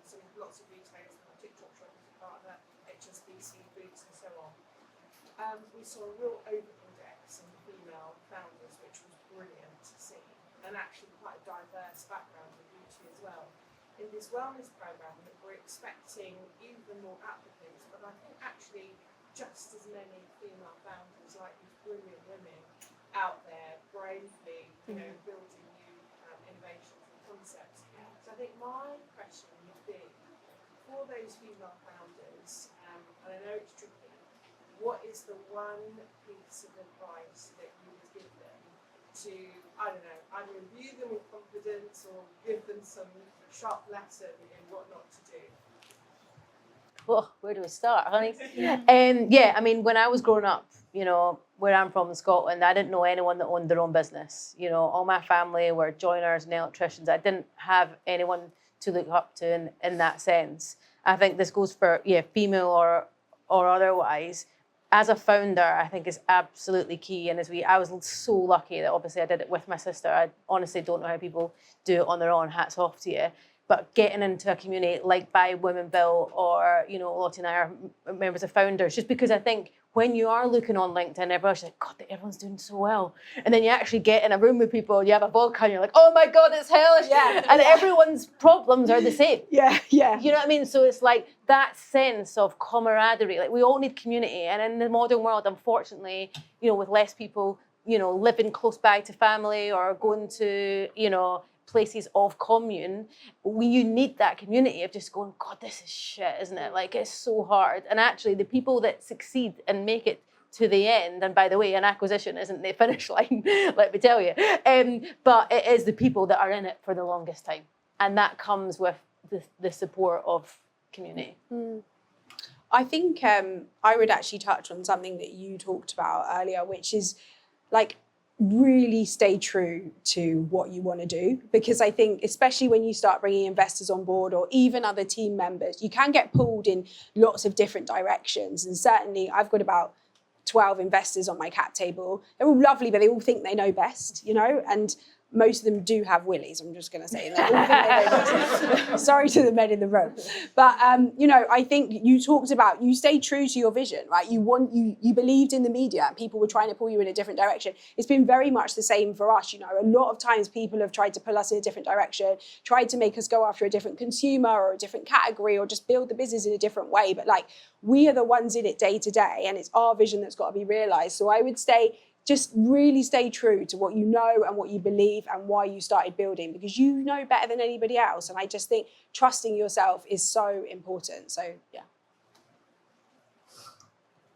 so we have lots of retailers, we've got TikTok shop as a partner, HSBC, Boots and so on. We saw a real over-index in female founders, which was brilliant to see. and actually quite a diverse background in beauty as well. In this wellness program, we're expecting even more applicants, but I think actually just as many female founders like these brilliant women out there bravely, building new innovations and concepts. So I think my question would be, for those female founders, and I know it's tricky, what is the one piece of advice that you would give them to, I don't know, either imbue them with confidence or give them some sharp lesson in what not to do? Well, where do we start, honey? I mean, when I was growing up, where I'm from in Scotland, I didn't know anyone that owned their own business. All my family were joiners and electricians. I didn't have anyone to look up to in that sense. I think this goes for, female or otherwise. As a founder, I think is absolutely key. And I was so lucky that obviously I did it with my sister. I honestly don't know how people do it on their own. Hats off to you. But getting into a community like Buy Women Built or, Lottie and I are members of founders, just because I think when you are looking on LinkedIn, everyone's like, God, everyone's doing so well. And then you actually get in a room with people, you have a vodka and you're like, oh my God, it's hellish. Yeah. And everyone's problems are the same. Yeah. You know what I mean? So it's like that sense of camaraderie. Like we all need community. And in the modern world, unfortunately, with less people, living close by to family or going to, places of commune, you need that community of just going, God, this is shit, isn't it? Like, it's so hard. And actually, the people that succeed and make it to the end, and by the way, an acquisition isn't the finish line, let me tell you, but it is the people that are in it for the longest time. And that comes with the support of community. I think I would actually touch on something that you talked about earlier, which is like, really stay true to what you want to do, because I think especially when you start bringing investors on board or even other team members, you can get pulled in lots of different directions. And certainly I've got about 12 investors on my cap table. They're all lovely, but they all think they know best, and most of them do have willies, I'm just going to say. And they all think they know best. Sorry to the men in the room. But, I think you talked about, you stayed true to your vision, right? You believed in the media and people were trying to pull you in a different direction. It's been very much the same for us. A lot of times people have tried to pull us in a different direction, tried to make us go after a different consumer or a different category or just build the business in a different way. But we are the ones in it day to day, and it's our vision that's got to be realized. So I would just really stay true to what you know and what you believe and why you started building, because you know better than anybody else. And I just think trusting yourself is so important. So, yeah.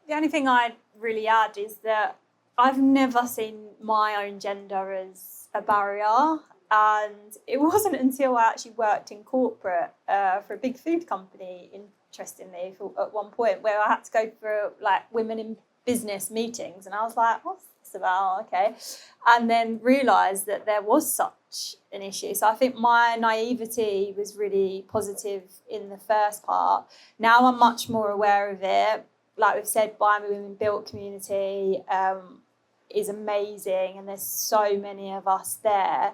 The only thing I'd really add is that I've never seen my own gender as a barrier. And it wasn't until I actually worked in corporate for a big food company, interestingly, at one point, where I had to go for women in business meetings. And I was like, what's this about? Okay. And then realised that there was such an issue. So I think my naivety was really positive in the first part. Now I'm much more aware of it. Like we've said, Buy Women Built community is amazing, and there's so many of us there.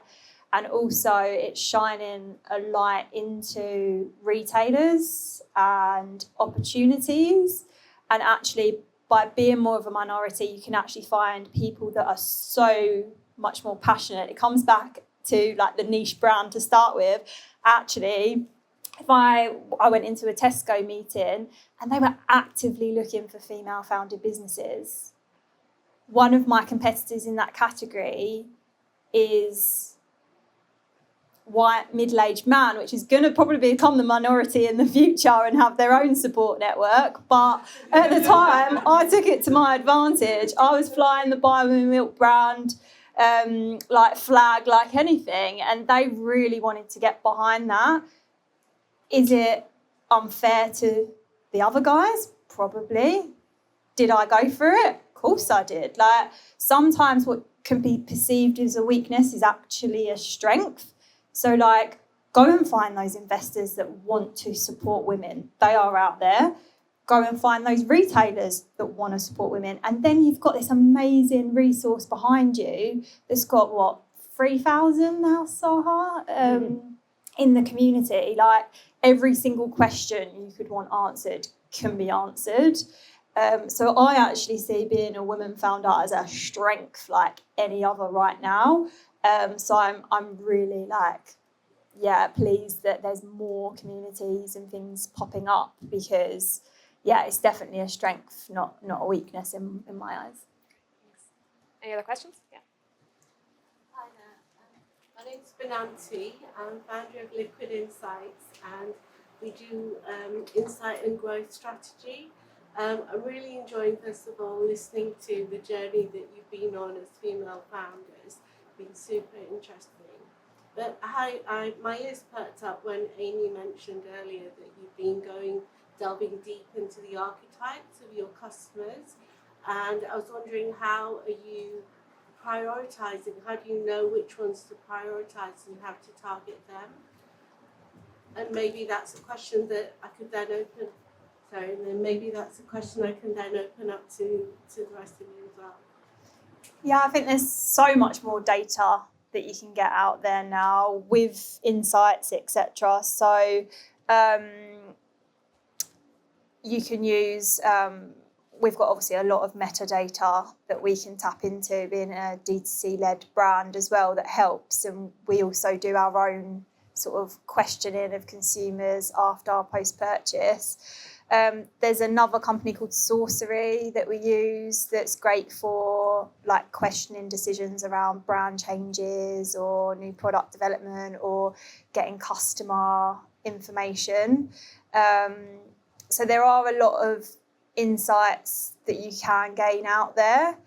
And also it's shining a light into retailers and opportunities. And actually, by being more of a minority, you can actually find people that are so much more passionate. It comes back to the niche brand to start with. Actually, if I went into a Tesco meeting and they were actively looking for female-founded businesses, one of my competitors in that category is white middle-aged man, which is going to probably become the minority in the future and have their own support network. But at the time, I took it to my advantage. I was flying the Buy Women Milk brand flag like anything, and they really wanted to get behind that. Is it unfair to the other guys? Probably. Did I go for it? Of course I did. Sometimes what can be perceived as a weakness is actually a strength. So go and find those investors that want to support women. They are out there. Go and find those retailers that want to support women. And then you've got this amazing resource behind you that's got, 3,000 now, Soha, in the community. Every single question you could want answered can be answered. So I actually see being a woman founder as a strength like any other right now. So I'm really pleased that there's more communities and things popping up, because it's definitely a strength, not a weakness in my eyes. Any other questions? Yeah. Hi there. My name's Benanti. I'm founder of Liquid Insights, and we do insight and growth strategy. I'm really enjoying, first of all, listening to the journey that you've been on as female founders. It's been super interesting. But my ears perked up when Amy mentioned earlier that you've been delving deep into the archetypes of your customers. And I was wondering, how are you prioritizing? How do you know which ones to prioritize and how to target them? And maybe that's a question that I could then open. Sorry, and then maybe that's a question I can then open up to the rest of you as well. Yeah, I think there's so much more data that you can get out there now with insights, etc. So you can use, we've got obviously a lot of metadata that we can tap into, being a D2C-led brand as well, that helps. And we also do our own sort of questioning of consumers after our post-purchase. There's another company called Sorcery that we use that's great for like questioning decisions around brand changes or new product development or getting customer information. So there are a lot of insights that you can gain out there.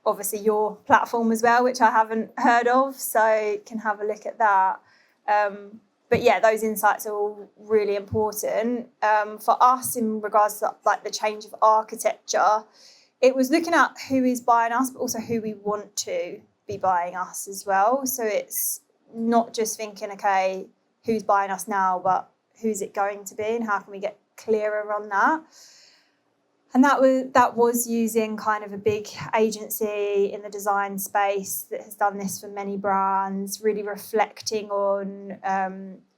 Obviously your platform as well, which I haven't heard of, so can have a look at that. But yeah, those insights are all really important. For us, in regards to like the change of architecture, it was looking at who is buying us, but also who we want to be buying us as well. So it's not just thinking, okay, who's buying us now, but who's it going to be and how can we get clearer on that? And that was using kind of a big agency in the design space that has done this for many brands, really reflecting on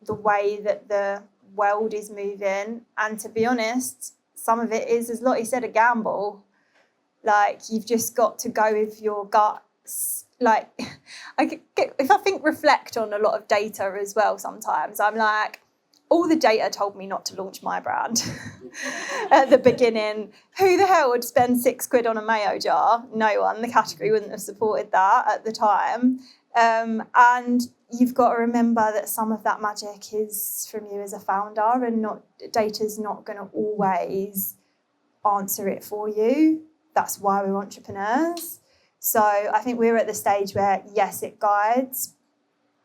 the way that the world is moving. And to be honest, some of it is, as Lottie said, a gamble. Like, you've just got to go with your guts. Like, if I reflect on a lot of data as well, sometimes I'm like, all the data told me not to launch my brand at the beginning. Who the hell would spend £6 on a mayo jar? No one. The category wouldn't have supported that at the time. And you've got to remember that some of that magic is from you as a founder, and data's not going to always answer it for you. That's why we're entrepreneurs. So I think we're at the stage where, yes, it guides,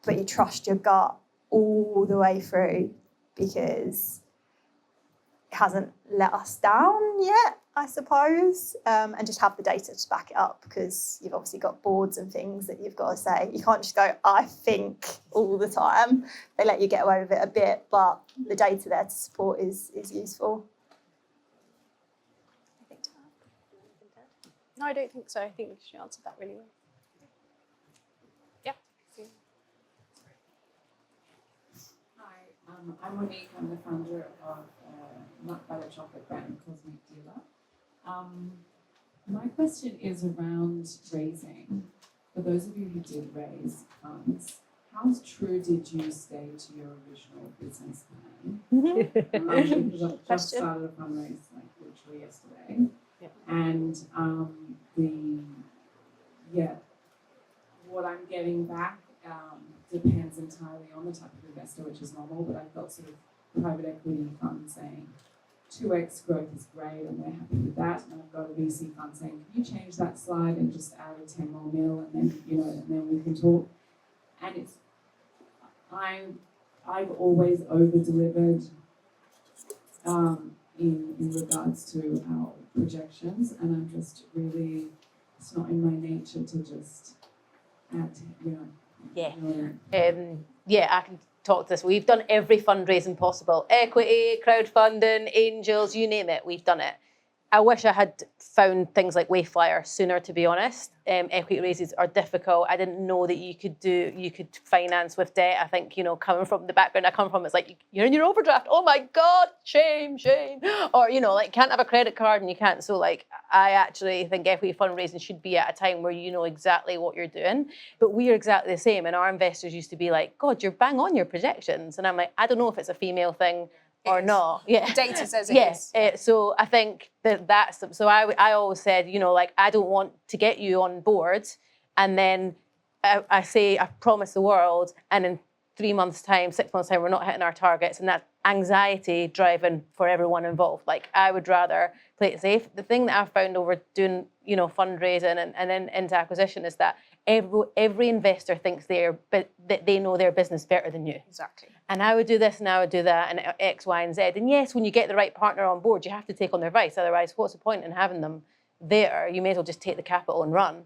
but you trust your gut all the way through, because it hasn't let us down yet, I suppose, and just have the data to back it up, because you've obviously got boards and things that you've got to say. You can't just go, I think, all the time. They let you get away with it a bit, but the data there to support is useful. No, I don't think so. I think she answered that really well. Yeah. I'm Monique. I'm the founder of Nut Butter Chocolate brand Cosmic Dealer. My question is around raising. For those of you who did raise funds, how true did you stay to your original business plan? Because I've just started a fundraise like literally yesterday. Yep. And what I'm getting back depends entirely on the type of investor, which is normal, but I've got sort of private equity funds saying 2x growth is great and we're happy with that. And I've got a VC fund saying, can you change that slide and just add a 10 more mil, and then we can talk. And I've always over-delivered in regards to our projections, and I'm just really, it's not in my nature to just add, I can talk to this. We've done every fundraising possible. Equity, crowdfunding, angels, you name it, we've done it. I wish I had found things like Wayflyer sooner, to be honest. Equity raises are difficult. I didn't know that you could finance with debt. I think, you know, coming from the background I come from, it's like, you're in your overdraft. Oh my God, shame. Or, you know, like, can't have a credit card and you can't. So like, I actually think equity fundraising should be at a time where you know exactly what you're doing. But we are exactly the same. And our investors used to be like, God, you're bang on your projections. And I'm like, I don't know if it's a female thing or not. Yeah. The data says it is. So I think that's so I always said, you know, like, I don't want to get you on board and then I say I promise the world and in 3 months' time, 6 months' time, we're not hitting our targets, and that's anxiety driving for everyone involved. Like, I would rather play it safe. The thing that I've found over doing, you know, fundraising and then into acquisition is that every investor thinks that they know their business better than you. Exactly. And I would do this and I would do that and X, Y, and Z. And yes, when you get the right partner on board, you have to take on their advice. Otherwise, what's the point in having them there? You may as well just take the capital and run.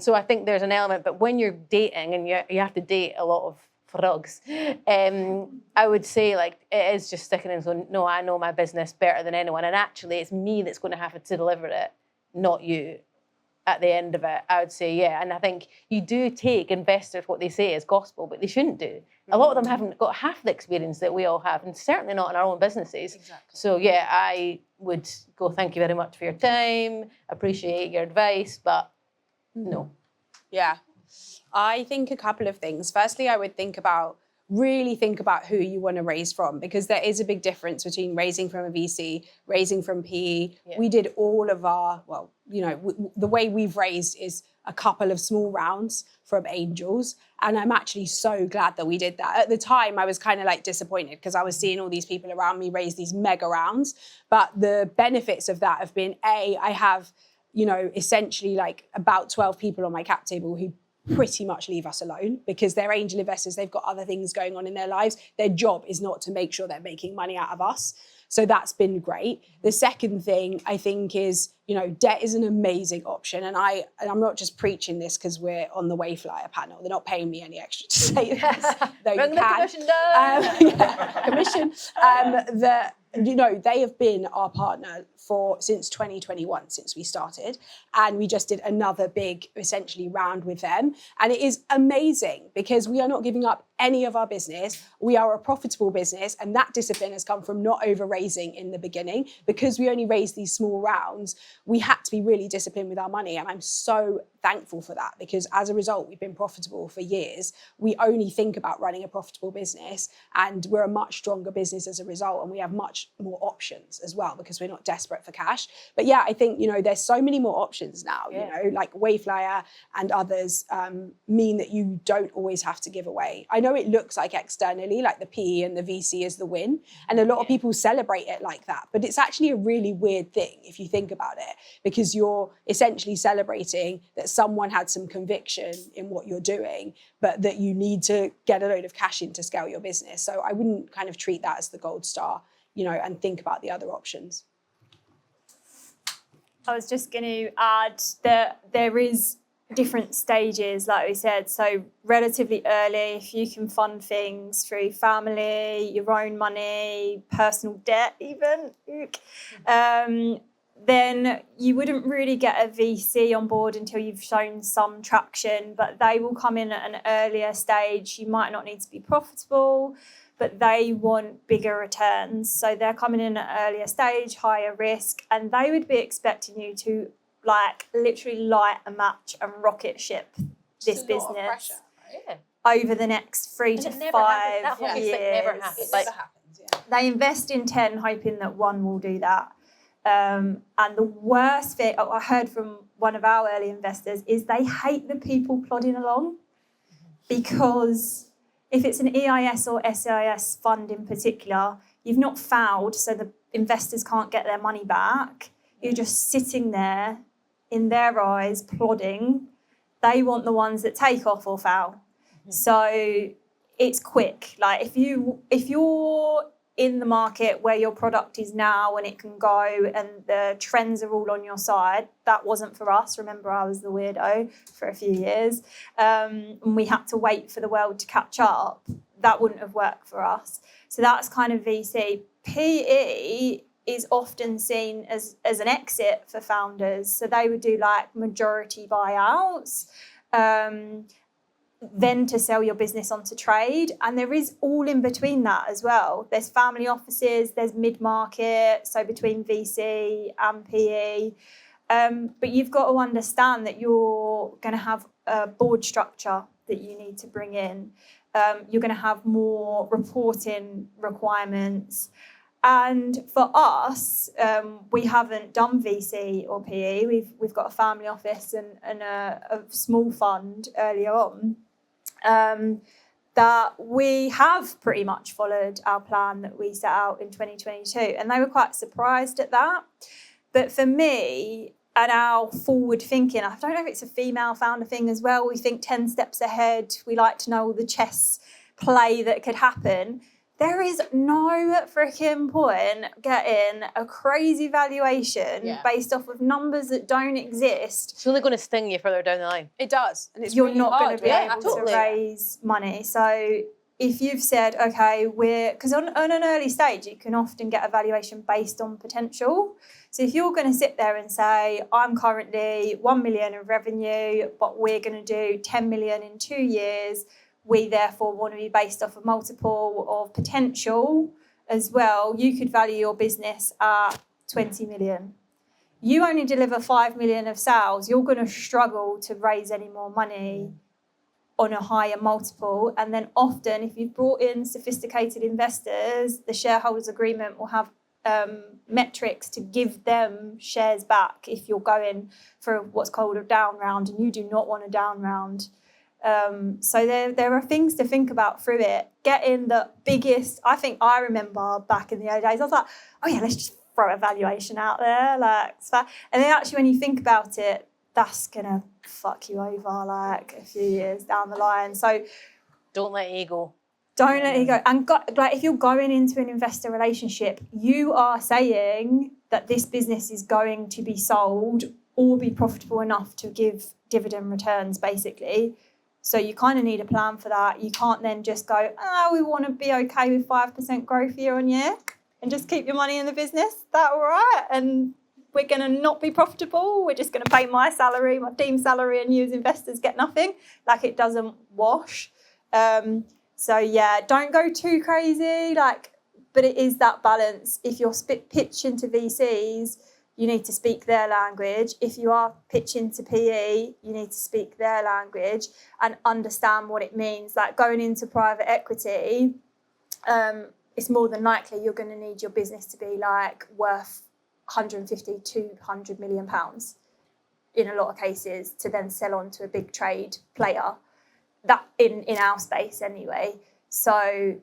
So I think there's an element, but when you're dating and you have to date a lot of frogs, I would say, like, it is just sticking in. So no, I know my business better than anyone. And actually, it's me that's going to have to deliver it, not you. At the end of it, I would say, yeah. And I think you do take investors what they say as gospel, but they shouldn't do. A lot of them haven't got half the experience that we all have, and certainly not in our own businesses. Exactly. So yeah, I would go, thank you very much for your time, appreciate your advice, but no. Yeah. I think a couple of things. Firstly, I would really think about who you want to raise from, because there is a big difference between raising from a VC, raising from PE. Yeah. We did all of our, well, you know, the way we've raised is a couple of small rounds from angels. And I'm actually so glad that we did that. At the time, I was kind of like disappointed because I was seeing all these people around me raise these mega rounds. But the benefits of that have been, I have, you know, essentially like about 12 people on my cap table who pretty much leave us alone because they're angel investors. They've got other things going on in their lives. Their job is not to make sure they're making money out of us. So that's been great. The second thing I think is, you know, debt is an amazing option. And I'm not just preaching this because we're on the Wayflyer panel. They're not paying me any extra to say this, though you can. Commission. You know, they have been our partner since 2021, since we started. And we just did another big, essentially, round with them. And it is amazing because we are not giving up any of our business. We are a profitable business. And that discipline has come from not over-raising in the beginning. Because we only raised these small rounds, we had to be really disciplined with our money. And I'm so thankful for that because as a result, we've been profitable for years. We only think about running a profitable business and we're a much stronger business as a result. And we have much more options as well because we're not desperate for cash. But yeah, I think, you know, there's so many more options now, you know, like Wayflyer and others mean that you don't always have to give away. I know it looks like externally, like the PE and the VC is the win. And a lot of people celebrate it like that. But it's actually a really weird thing if you think about it, because you're essentially celebrating that someone had some conviction in what you're doing, but that you need to get a load of cash in to scale your business. So I wouldn't kind of treat that as the gold star, you know, and think about the other options. I was just going to add that there is different stages, like we said. So relatively early, if you can fund things through family, your own money, personal debt even, then you wouldn't really get a VC on board until you've shown some traction, but they will come in at an earlier stage. You might not need to be profitable, but they want bigger returns. So they're coming in at an earlier stage, higher risk, and they would be expecting you to like literally light a match and rocket ship this business over the next 3 to 5 years. It never happens. They invest in 10 hoping that one will do that. And the worst thing I heard from one of our early investors is they hate the people plodding along, because if it's an EIS or SEIS fund in particular, you've not fouled, so the investors can't get their money back. You're just sitting there in their eyes plodding. They want the ones that take off or foul. So it's quick. Like if you're in the market where your product is now and it can go and the trends are all on your side. That wasn't for us. Remember, I was the weirdo for a few years. And we had to wait for the world to catch up. That wouldn't have worked for us. So that's kind of VC. PE is often seen as an exit for founders. So they would do like majority buyouts, then to sell your business onto trade. And there is all in between that as well. There's family offices, there's mid-market, so between VC and PE. But you've got to understand that you're going to have a board structure that you need to bring in. You're going to have more reporting requirements. And for us, we haven't done VC or PE. We've got a family office and a small fund earlier on. That we have pretty much followed our plan that we set out in 2022, and they were quite surprised at that. But for me, and our forward thinking, I don't know if it's a female founder thing as well, we think 10 steps ahead, we like to know all the chess play that could happen. There is no freaking point getting a crazy valuation based off of numbers that don't exist. It's really going to sting you further down the line. It does, and it's You're really not hard. going to be able to raise money. So if you've said, okay, because on an early stage, you can often get a valuation based on potential. So if you're going to sit there and say, I'm currently 1 million in revenue, but we're going to do 10 million in 2 years, we therefore want to be based off a multiple of potential as well. You could value your business at 20 million. You only deliver 5 million of sales, you're going to struggle to raise any more money on a higher multiple. And then often, if you've brought in sophisticated investors, the shareholders agreement will have metrics to give them shares back if you're going for what's called a down round, and you do not want a down round. So there are things to think about through it. Getting the biggest, I think I remember back in the early days, I was like, oh yeah, let's just throw a valuation out there. And then actually when you think about it, that's going to fuck you over like a few years down the line. So don't let ego. Don't let it go. And if you're going into an investor relationship, you are saying that this business is going to be sold or be profitable enough to give dividend returns, basically. So you kind of need a plan for that. You can't then just go, we want to be okay with 5% growth year on year and just keep your money in the business. Is that all right? And we're going to not be profitable. We're just going to pay my salary, my team's salary, and you as investors get nothing. Like, it doesn't wash. So yeah, don't go too crazy. But it is that balance. If you're pitching to VCs, you need to speak their language. If you are pitching to PE, you need to speak their language and understand what it means. Like going into private equity, it's more than likely you're going to need your business to be like worth 150, 200 million pounds in a lot of cases to then sell on to a big trade player. That in our space anyway. So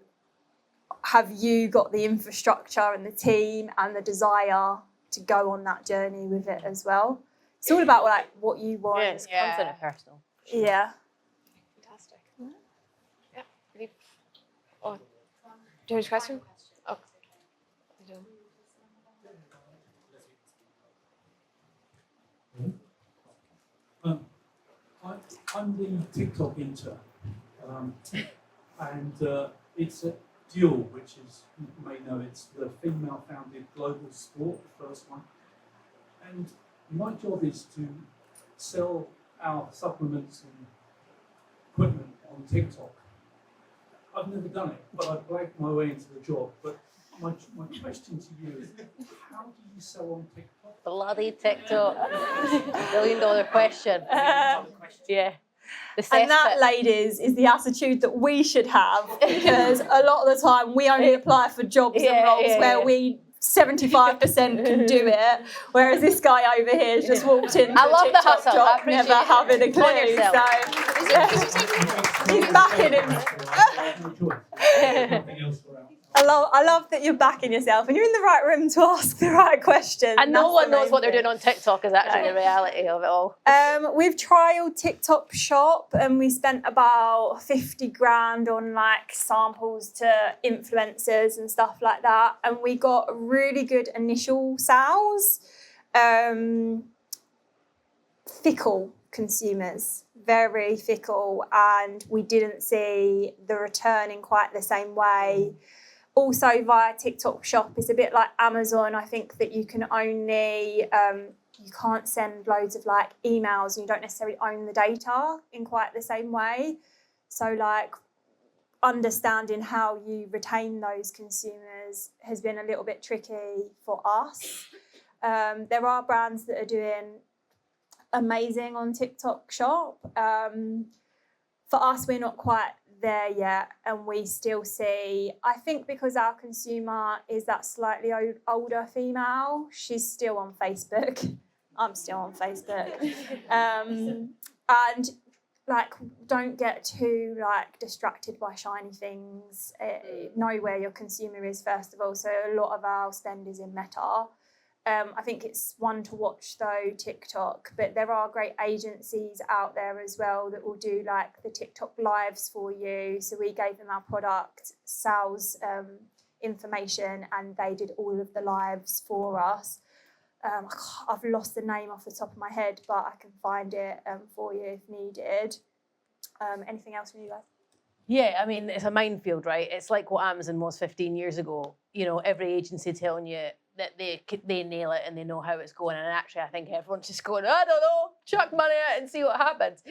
have you got the infrastructure and the team and the desire to go on that journey with it as well? It's all about like what you want. Yeah, it's content and personal. Yeah. Fantastic. Yeah. Oh, do you have a question? Oh, I don't. I'm the TikTok intern, and it's a Duel, which is, you may know, it's the female-founded global sport, the first one. And my job is to sell our supplements and equipment on TikTok. I've never done it, but I've blagged my way into the job. But my question to you is, how do you sell on TikTok? Bloody TikTok. $1 billion question. Yeah. And that, ladies, is the attitude that we should have, because a lot of the time we only apply for jobs and roles where we 75% can do it, whereas this guy over here has just walked into I love a the TikTok hustle. job, never having a clue. So he's backing him. I love that you're backing yourself and you're in the right room to ask the right questions. And no one knows what they're doing on TikTok is actually the reality of it all. We've trialed TikTok Shop and we spent about 50 grand on like samples to influencers and stuff like that. And we got really good initial sales. Fickle consumers, very fickle, and we didn't see the return in quite the same way. also via TikTok Shop. It's a bit like Amazon. I think that you can only you can't send loads of like emails, and you don't necessarily own the data in quite the same way. So like understanding how you retain those consumers has been a little bit tricky for us. There are brands that are doing amazing on TikTok Shop. For us, we're not quite there yet, and we still see, I think because our consumer is that slightly older female, she's still on Facebook. I'm still on Facebook. And like, don't get too like distracted by shiny things. Know where your consumer is first of all. So a lot of our spend is in Meta. I think it's one to watch though, TikTok, but there are great agencies out there as well that will do like the TikTok lives for you. So we gave them our product sales information, and they did all of the lives for us. I've lost the name off the top of my head, but I can find it for you if needed. Anything else from you guys? Yeah, I mean, it's a minefield, right? It's like what Amazon was 15 years ago. You know, every agency telling you that they nail it and they know how it's going. And actually, I think everyone's just going, I don't know, chuck money out and see what happens.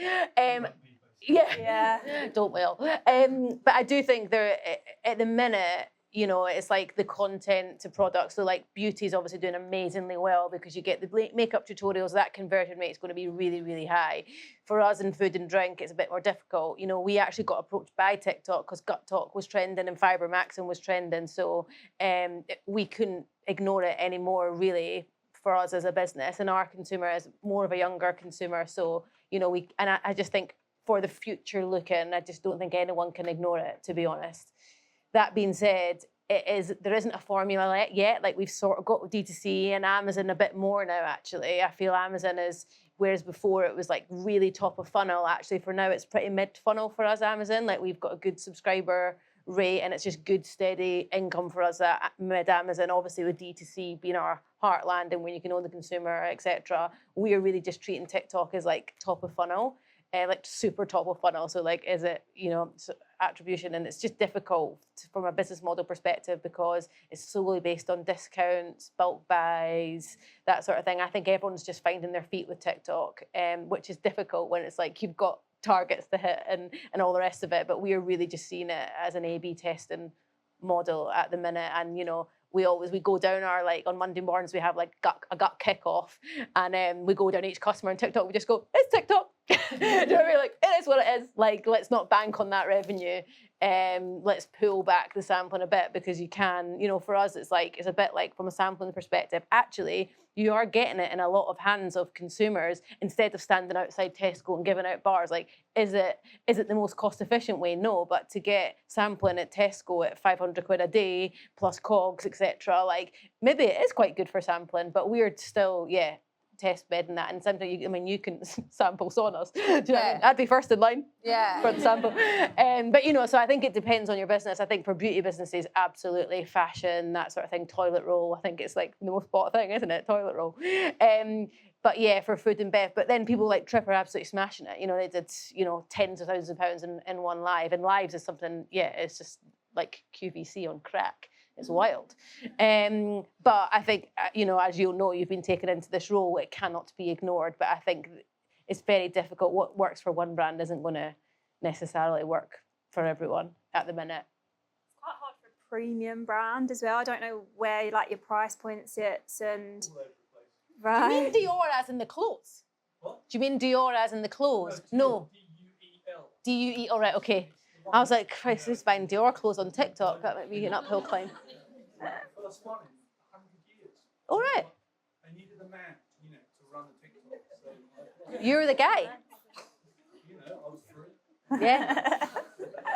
Yeah. Don't well. But I do think there, at the minute, you know, it's like the content to products. So like beauty is obviously doing amazingly well because you get the makeup tutorials, that conversion rate is going to be really, really high. For us in food and drink, it's a bit more difficult. You know, we actually got approached by TikTok because Gut Talk was trending and Fibre Maxim was trending. So we couldn't ignore it anymore, really, for us as a business. And our consumer is more of a younger consumer. So, you know, I just think for the future looking, I just don't think anyone can ignore it, to be honest. That being said, there isn't a formula yet. Like we've sort of got D2C and Amazon a bit more now, actually. I feel Amazon is, whereas before it was like really top of funnel, actually for now it's pretty mid funnel for us, Amazon. Like we've got a good subscriber rate and it's just good, steady income for us at mid Amazon. Obviously with D2C being our heartland and when you can own the consumer, etc. We are really just treating TikTok as like top of funnel. Like super top of funnel. So like, is it, you know, attribution? And it's just difficult from a business model perspective because it's solely based on discounts, bulk buys, that sort of thing. I think everyone's just finding their feet with TikTok, which is difficult when it's like you've got targets to hit and all the rest of it. But we are really just seeing it as an A/B testing model at the minute. And, you know, we go down our, like on Monday mornings, we have like a gut kickoff and we go down each customer on TikTok, we just go, it's TikTok. Do you know what I mean? Like, it is what it is. Like, let's not bank on that revenue. Let's pull back the sampling a bit because you can, you know, for us, it's a bit like from a sampling perspective, actually, you are getting it in a lot of hands of consumers instead of standing outside Tesco and giving out bars. Like, is it the most cost efficient way? No, but to get sampling at Tesco at 500 quid a day plus cogs, etc. Like, maybe it is quite good for sampling, but we're still, test bedding that. And sometimes you can sample saunas. Do you know what I mean? I'd be first in line for the sample. But you know, so I think it depends on your business. I think for beauty businesses, absolutely, fashion, that sort of thing, toilet roll. I think it's like the most bought thing, isn't it? Toilet roll. But yeah, for food and bev. But then people like Trip are absolutely smashing it. You know, they did, you know, tens of thousands of pounds in one live. And lives is something, it's just like QVC on crack. It's wild. But I think, you know, as you'll know, you've been taken into this role, it cannot be ignored. But I think it's very difficult. What works for one brand isn't going to necessarily work for everyone at the minute. It's quite hard for a premium brand as well. I don't know where like your price point sits and... Right. Do you mean Dior as in the clothes? What? Do you mean Dior as in the clothes? No. D-U-E-L. D-U-E, all right, okay. I was like, Christ, who's buying Dior clothes on TikTok? That might be an uphill climb. First one in 100 years. All right. I needed a man, you know, to run the TikTok. So, You're the guy. you know, I was free. Yeah.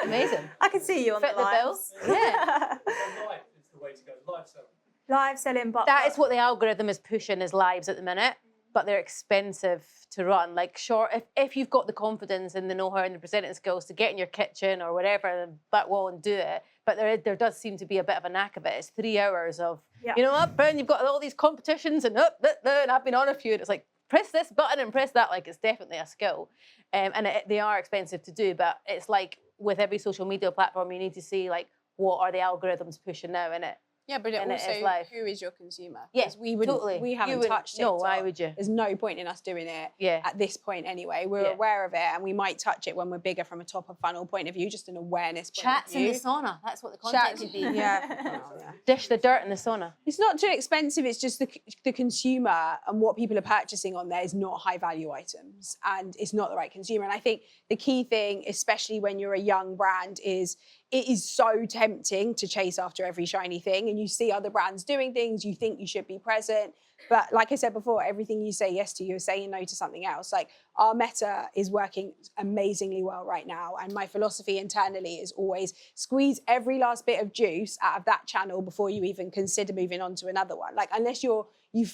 Amazing. I can see you on Fit the the bill. lives. Yeah. So live is the way to go. Live selling. Live selling, but That is what the algorithm is pushing as lives at the minute, but they're expensive to run. Like, sure, if you've got the confidence and the know-how and the presenting skills to get in your kitchen or whatever and back wall and do it, but there does seem to be a bit of a knack of it. It's 3 hours of, you know what, Ben, you've got all these competitions and I've been on a few and it's like, press this button and press that. Like, it's definitely a skill. And they are expensive to do, but it's like with every social media platform, you need to see like, what are the algorithms pushing now in it. Yeah, but And it also, is live. who is your consumer? Yeah, 'Cause we wouldn't, totally. we You haven't wouldn't- touched TikTok. No, why would you? There's no point in us doing it Yeah. at this point anyway. We're Yeah. aware of it, and we might touch it when we're bigger from a top of funnel point of view, just an awareness point Chats of in view. the sauna. That's what the content Chats, could be. yeah. Oh, yeah. Dish the dirt in the sauna. It's not too expensive. It's just the consumer and what people are purchasing on there is not high value items, and it's not the right consumer. And I think the key thing, especially when you're a young brand, is it is so tempting to chase after every shiny thing, and you see other brands doing things, you think you should be present. But like I said before, everything you say yes to, you're saying no to something else. Like our meta is working amazingly well right now. And my philosophy internally is always squeeze every last bit of juice out of that channel before you even consider moving on to another one. Like unless we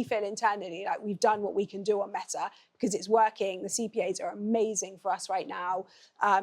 feel internally like we've done what we can do on meta because it's working, the CPAs are amazing for us right now.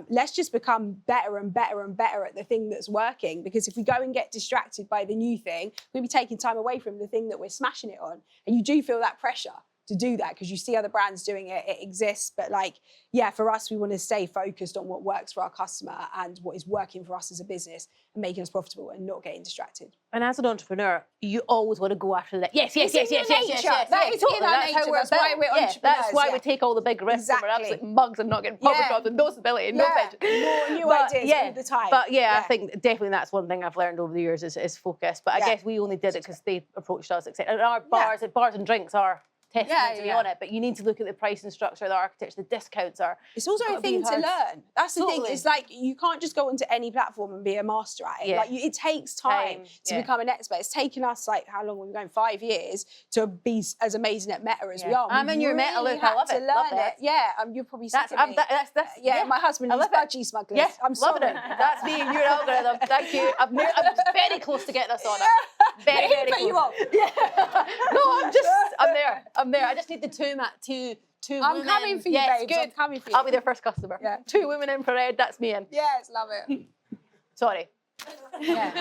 Let's just become better and better and better at the thing that's working, because if we go and get distracted by the new thing, we'll be taking time away from the thing that we're smashing it on. And you do feel that pressure to do that because you see other brands doing it, it exists. But like, yeah, for us, we want to stay focused on what works for our customer and what is working for us as a business and making us profitable and not getting distracted. And as an entrepreneur, you always want to go after that. Yes. That is in our nature. That's how we're that's why built. we're Yeah, entrepreneurs. That's that's why why we take all the big risks and we're Exactly. absolute mugs and not getting public Yeah. jobs and no stability and no pension. More new But, ideas yeah, all the time. But yeah, I think definitely that's one thing I've learned over the years is focus. But I guess we only did it because they approached us, etc. And our bars and drinks are testament to be on it, but you need to look at the pricing structure, the architecture, the discounts are. It's also a thing to learn. That's the thing. Totally. It's like you can't just go onto any platform and be a master at it. Yeah. Like it takes time to become an expert. It's taken us like how long? We've been going 5 years to be as amazing at meta as we are. I'm in your meta loop. I love it. Learn it. Yeah, you're probably That's sick of me. that's yeah, my husband is budgie smugglers. Yeah, I'm sorry. loving it. That's me and your algorithm. Thank you. I'm very close to getting us on it. Very, very Put close. you up. Yeah. No, I'm there. I just need the two I'm women. coming for you, yes, babes. Good. I'm coming for you. I'll be their first customer. Yeah. 2 women infrared, that's me in. Yes, love it. Sorry. Yeah.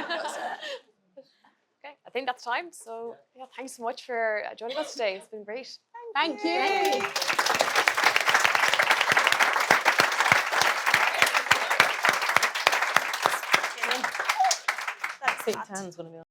Okay, I think that's time. So yeah, thanks so much for joining us today. It's been great. Thank you. Thanks, Matt. Tan's going to be on.